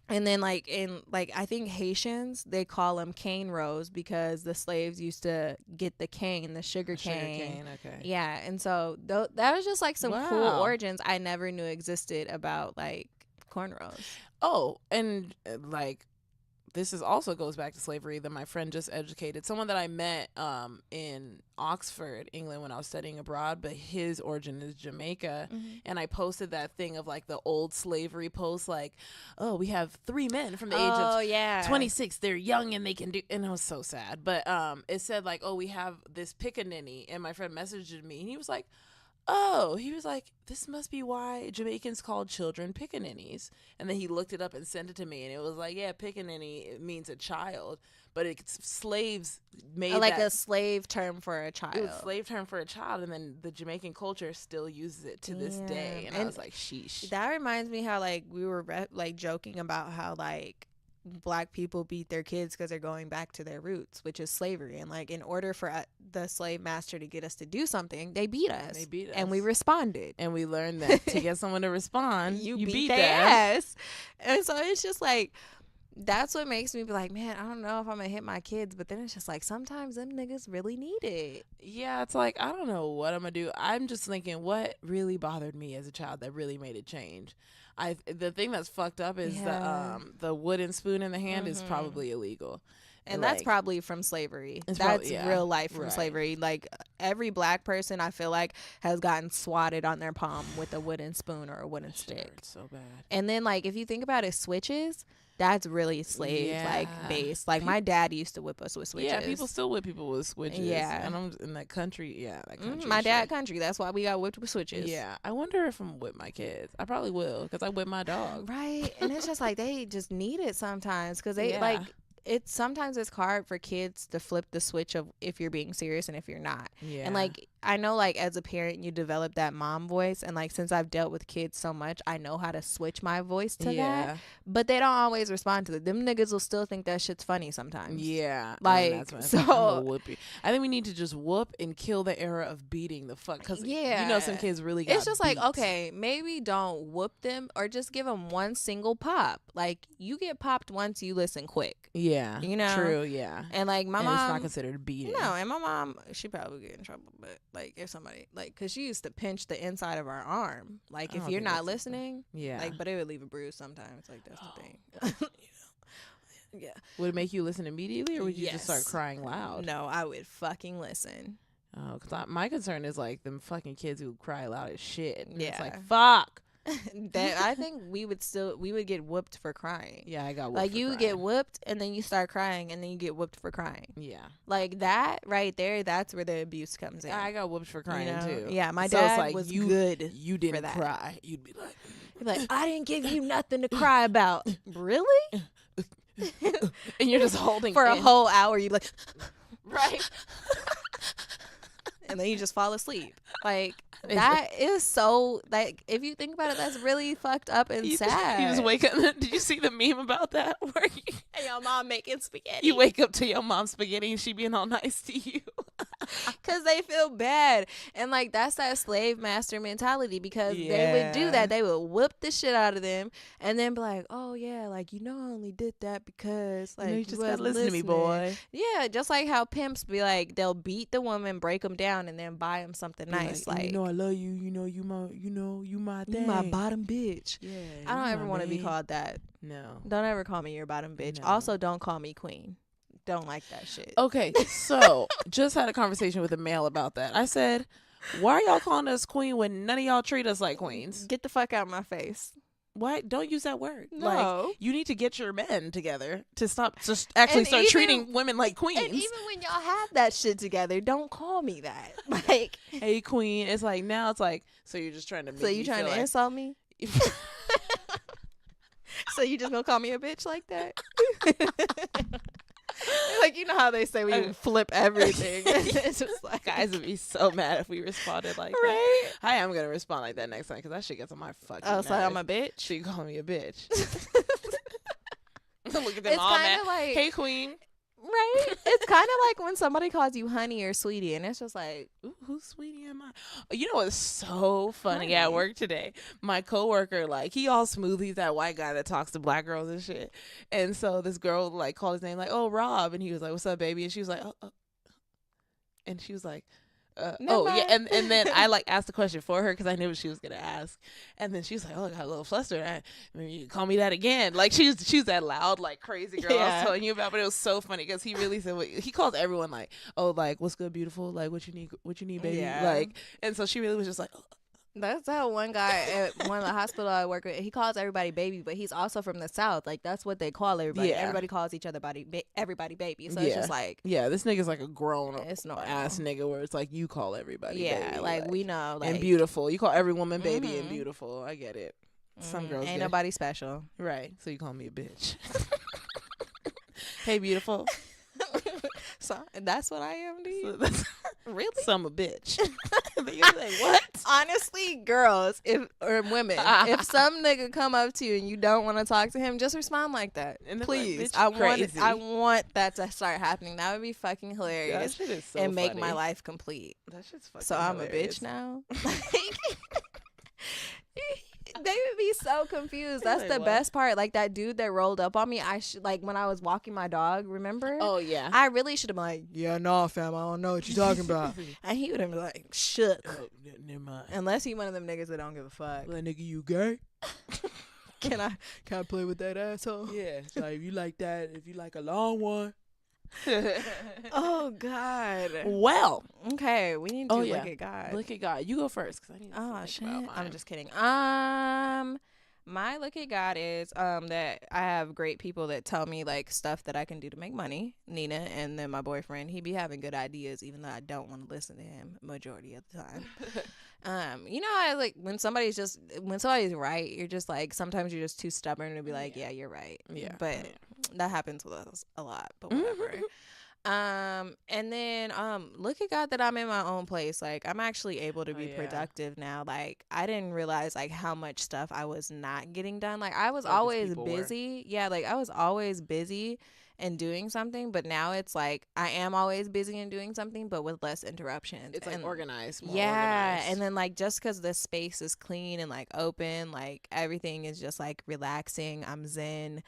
and then like in like I think Haitians, they call them cane rows because the slaves used to get the cane, the sugar cane. Okay. Yeah, and so that was just like some cool origins I never knew existed about like cornrows. Oh, and like this is also goes back to slavery that my friend just educated someone that I met in Oxford, England, when I was studying abroad, but his origin is Jamaica. And I posted that thing of like the old slavery post, like, oh, we have 3 men from the age of 26, they're young and they can do, and it was so sad, but it said like, oh, we have this pickaninny, and my friend messaged me and he was like, this must be why Jamaicans called children pickaninnies. And then he looked it up and sent it to me, and it was like, yeah, pickaninny, it means a child, but it's slaves made like a slave term for a child. It was a slave term for a child, and then the Jamaican culture still uses it to this day. And I was like, sheesh. That reminds me how like we were like joking about how like Black people beat their kids because they're going back to their roots, which is slavery. And like in order for the slave master to get us to do something, they beat us. And we responded, and we learned that to get someone to respond, you beat their ass. And so it's just like, that's what makes me be like, man, I don't know if I'm gonna hit my kids. But then it's just like, sometimes them niggas really need it. Yeah, it's like, I don't know what I'm gonna do. I'm just thinking, what really bothered me as a child that really made it change? The thing that's fucked up is the wooden spoon in the hand is probably illegal. And that's probably from slavery. That's real life from slavery. Like every Black person, I feel like, has gotten swatted on their palm with a wooden spoon or a wooden stick. It's so bad. And then like if you think about it, switches, that's really slave like based. Like my dad used to whip us with switches. Yeah, people still whip people with switches. Yeah, and I'm in that country. Yeah, that country. My dad country. That's why we got whipped with switches. Yeah, I wonder if I'm with my kids. I probably will, because I whip my dog. Right, and it's just like they just need it sometimes, because they like. Sometimes it's hard for kids to flip the switch of if you're being serious and if you're not. Yeah. And like I know, like, as a parent, you develop that mom voice. And, like, since I've dealt with kids so much, I know how to switch my voice to that. But they don't always respond to it. Them niggas will still think that shit's funny sometimes. Yeah. Like, so. Whoop you. I think we need to just whoop and kill the era of beating the fuck. Because, you know, some kids really got It's just beat. like, okay, maybe don't whoop them or just give them one single pop. Like, you get popped once, you listen quick. Yeah. You know? True, yeah. And, like, my mom. It's not considered beating. No, and my mom, she probably get in trouble. But, like, if somebody, like, because she used to pinch the inside of her arm. Like, if you're not listening. Yeah. Like, but it would leave a bruise sometimes. Like, that's the thing. Yeah. Would it make you listen immediately, or would you just start crying loud? No, I would fucking listen. Oh, because my concern is, like, them fucking kids who cry loud as shit. And it's Yeah. like, fuck. That I think we would get whooped for crying. Yeah, I got whooped like for you crying. get whooped and then you start crying and then you get whooped for crying. Yeah, like that right there. That's where the abuse comes in. I got whooped for crying too. Yeah, my so dad it's like, was good. You didn't for that. cry. You'd be like, I didn't give you nothing to cry about. Really? And you're just holding for in. a whole hour. You like, right. And then you just fall asleep. Like, that is so, like, if you think about it, that's really fucked up and sad. You just wake up. Did you see the meme about that? Where and your mom making spaghetti. You wake up to your mom's spaghetti and she being all nice to you. Because they feel bad. And, like, that's that slave master mentality, because they would do that. They would whip the shit out of them and then be like, oh, yeah, like, I only did that because, like, you just gotta listen to me, boy. Yeah, just like how pimps be like, they'll beat the woman, break them down, and then buy them something nice. Like, I love you. You my thing. You my bottom bitch. Yeah. I don't ever want to be called that. No. Don't ever call me your bottom bitch. No. Also, don't call me queen. Don't like that shit. Okay, so just had a conversation with a male about that. I said, why are y'all calling us queen when none of y'all treat us like queens? Get the fuck out of my face. Why? Don't use that word. No. Like, you need to get your men together to stop, just actually start treating women like queens. And even when y'all have that shit together, don't call me that. Like, hey, queen. It's like, now it's like, so you're just trying to make so you trying to insult me? So you just gonna call me a bitch like that? Like, you know how they say we flip everything. It's just like, guys would be so mad if we responded like right? that. I am gonna respond like that next time, because that shit gets on my fucking nerves. So I'm a bitch? So you calling me a bitch. Look at them all mad. Like, hey, queen. Right? It's kind of like when somebody calls you honey or sweetie, and it's just like, ooh, who's sweetie am I? You know what's so funny at work today? My coworker, like, he all smooth. He's that white guy that talks to black girls and shit. And so this girl, like, called his name, like, oh, Rob. And he was like, what's up, baby? And she was like, oh. And she was like, yeah. And then I, like, asked the question for her because I knew what she was going to ask. And then she was like, oh, I got a little flustered. Maybe you can call me that again. Like, she's that loud, like, crazy girl I was telling you about. But it was so funny because he really said, he calls everyone, like, oh, like, what's good, beautiful? Like, what you need, baby? Yeah. Like, and so she really was just like, oh. That's how one guy at one of the hospital I work with, he calls everybody baby, but he's also from the South. Like, that's what they call everybody. Yeah. Everybody calls each other everybody baby. So it's just like, yeah, this nigga's like a grown ass nigga where it's like, you call everybody baby. like, we know. Like, and beautiful. You call every woman baby and beautiful. I get it. Some girls ain't nobody special. Right. So you call me a bitch. Hey, beautiful. So that's what I am to you. So really? So I'm a bitch. You're like, what? Honestly, girls, or women, if some nigga come up to you and you don't want to talk to him, just respond like that. And please. Like, I want that to start happening. That would be fucking hilarious. That shit is so and make funny. my life complete. That shit's fucking So I'm hilarious. a bitch now. They would be so confused. That's like, the what? best part. Like, that dude that rolled up on me, like, when I was walking my dog, remember? Oh, yeah. I really should have been like, yeah, nah, fam, I don't know what you're talking about. And he would have been like, shook. Oh, never mind. Unless he one of them niggas that don't give a fuck. Like, nigga, you gay? Can I play with that asshole? Yeah. Like, if you like that, if you like a long one. Oh, God. Well. Okay, we need to look at God. Look at God. You go first, because I need to think shit. about mine. I'm just kidding. My look at God is that I have great people that tell me, like, stuff that I can do to make money. Nina, and then my boyfriend, he be having good ideas even though I don't want to listen to him majority of the time. You know, I like when somebody's right, you're just like, sometimes you're just too stubborn to be like, yeah, you're right. Yeah. But that happens with us a lot, but whatever. And then look at God that I'm in my own place. Like, I'm actually able to be productive now. Like, I didn't realize like how much stuff I was not getting done. Like, I was always busy. Yeah, like I was always busy and doing something, but now it's like I am always busy and doing something, but with less interruptions. It's like organized, more organized. And then like just because the space is clean and like open, like everything is just like relaxing. I'm zen.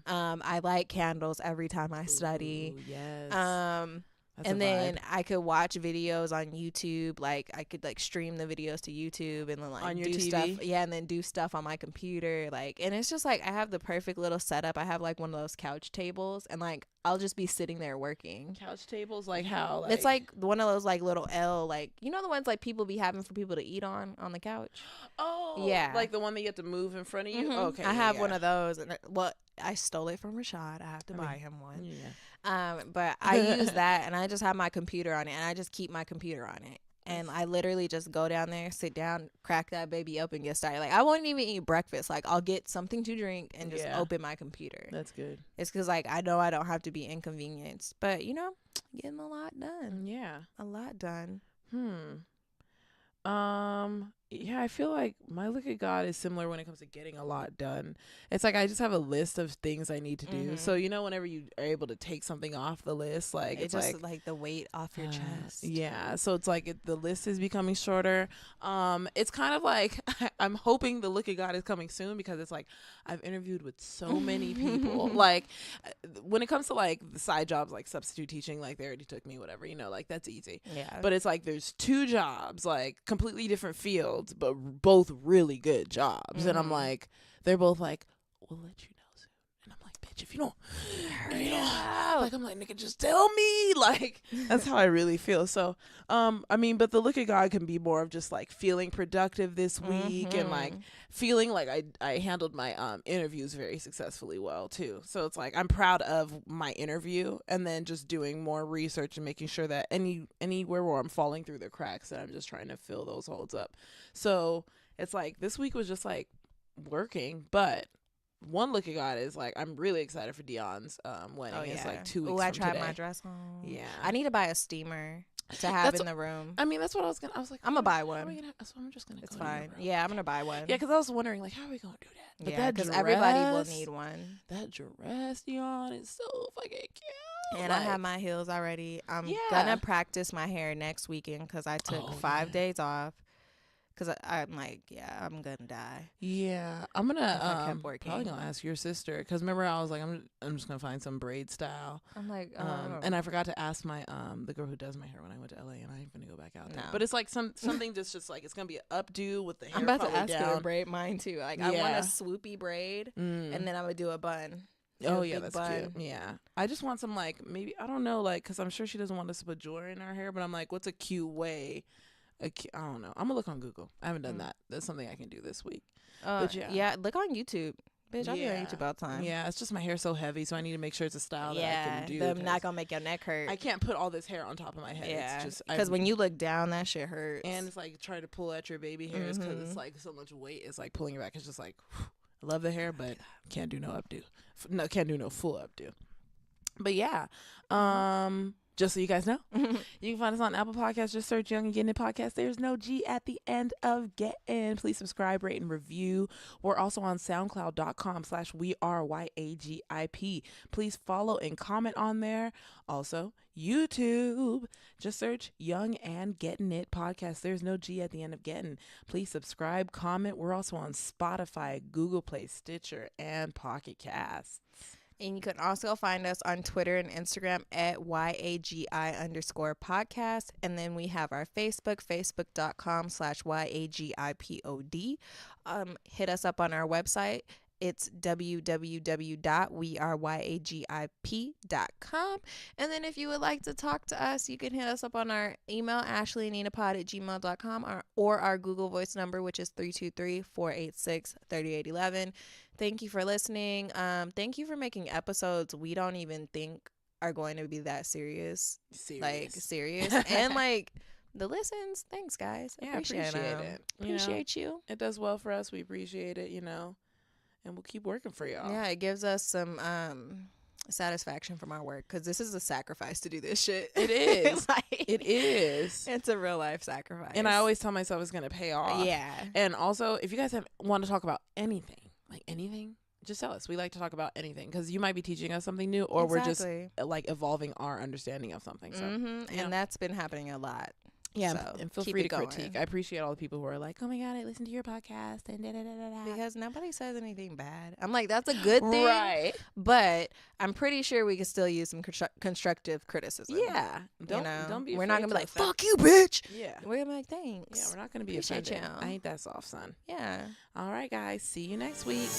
I light candles every time I study. Yes. And then I could watch videos on YouTube. Like I could like stream the videos to YouTube and then like on your do TV? Stuff. Yeah, and then do stuff on my computer. Like, and it's just like I have the perfect little setup. I have like one of those couch tables, and like I'll just be sitting there working. Couch tables, like how? Like, it's like one of those like little L, like you know the ones like people be having for people to eat on the couch. Oh, yeah, like the one that you have to move in front of you. Okay, I have one of those, and I stole it from Rashad. I have to buy him one. Yeah. But I use that, and I just have my computer on it, and I just keep my computer on it. And I literally just go down there, sit down, crack that baby up, and get started. Like, I won't even eat breakfast. Like, I'll get something to drink and just open my computer. That's good. It's because, like, I know I don't have to be inconvenienced. But, you know, getting a lot done. Yeah. A lot done. Yeah, I feel like my look at God is similar when it comes to getting a lot done. It's like I just have a list of things I need to do. So, you know, whenever you are able to take something off the list, like it's just like the weight off your chest. Yeah. So it's like the list is becoming shorter. It's kind of like I'm hoping the look at God is coming soon, because it's like I've interviewed with so many people. Like when it comes to like the side jobs, like substitute teaching, like they already took me, whatever, you know, like that's easy. Yeah. But it's like there's 2 jobs, like completely different fields, but both really good jobs. And I'm like, they're both like, we'll let you know soon. And I'm like, bitch, if you don't like, I'm like, nigga, just tell me. Like, that's how I really feel. So, I mean, but the look at God can be more of just like feeling productive this week and like feeling like I handled my interviews very successfully well too. So it's like I'm proud of my interview, and then just doing more research and making sure that anywhere where I'm falling through the cracks, that I'm just trying to fill those holes up. So it's like this week was just like working, but one look at God is like I'm really excited for Dion's wedding. It's like 2 weeks from I tried today. my dress on. Yeah, I need to buy a steamer to have in the room. I mean, that's what I was like, I'm gonna buy one. So I'm just gonna. It's fine. Yeah, I'm gonna buy one. Yeah, because I was wondering like, how are we gonna do that? But yeah, because everybody will need one. That dress, Dion, is so fucking cute. And like, I have my heels already. I'm gonna practice my hair next weekend because I took 5 days off. Because I'm like, I'm gonna die. Yeah, I'm gonna probably gonna ask your sister, because remember I was like, I'm just gonna find some braid style. I'm like, and I forgot to ask my the girl who does my hair when I went to LA, and I ain't gonna go back out there. But it's like something just like it's gonna be an updo with the hair. I'm about to ask down. her to braid mine too. Like I want a swoopy braid, and then I'm gonna do a bun. Oh yeah, that's cute. Yeah, I just want some like maybe I don't know like because I'm sure she doesn't want us to put jewelry in her hair, but I'm like, what's a cute way? I don't know. I'm gonna look on Google. I haven't done that. That's something I can do this week. But yeah, look on YouTube. Bitch, I be on YouTube all the time. Yeah, it's just my hair's so heavy, so I need to make sure it's a style that I can do. I'm not gonna make your neck hurt. I can't put all this hair on top of my head. Yeah, it's just because when you look down, that shit hurts. And it's like trying to pull at your baby hairs because it's like so much weight. It's like pulling it back. It's just like whew, I love the hair, but can't do no updo. No, can't do no full updo. But yeah, just so you guys know, you can find us on Apple Podcasts. Just search Young and Gettin Podcast. There's no G at the end of Gettin. Please subscribe, rate, and review. We're also on SoundCloud.com/WeAreYAGIP. Please follow and comment on there. Also, YouTube. Just search Young and Gettin It Podcast. There's no G at the end of Gettin. Please subscribe, comment. We're also on Spotify, Google Play, Stitcher, and Pocket Casts. And you can also find us on Twitter and Instagram at YAGI_podcast. And then we have our Facebook, facebook.com/YAGIPOD. Hit us up on our website. It's www.weareyagip.com. And then if you would like to talk to us, you can hit us up on our email, Ashleyandninapod@gmail.com, or our Google Voice number, which is 323-486-3811. Thank you for listening. Thank you for making episodes we don't even think are going to be that serious. Serious. And like the listens. Thanks, guys. Appreciate it. Appreciate you. It does well for us. We appreciate it, and we'll keep working for y'all. Yeah, it gives us some satisfaction from our work, because this is a sacrifice to do this shit. It is. Like, it is. It's a real life sacrifice. And I always tell myself it's going to pay off. Yeah. And also, if you guys want to talk about anything, just tell us. We like to talk about anything, because you might be teaching us something new, or we're just like evolving our understanding of something. So, and that's been happening a lot. Yeah, so and feel free to critique. I appreciate all the people who are like, "Oh my god, I listened to your podcast," and because nobody says anything bad. I'm like, that's a good thing, right? But I'm pretty sure we can still use some constructive criticism. Yeah, don't be. We're not gonna be like, "Fuck you, bitch." Yeah, we're gonna be like, "Thanks." Yeah, we're not gonna be offended. I ain't that soft, son. Yeah. All right, guys. See you next week.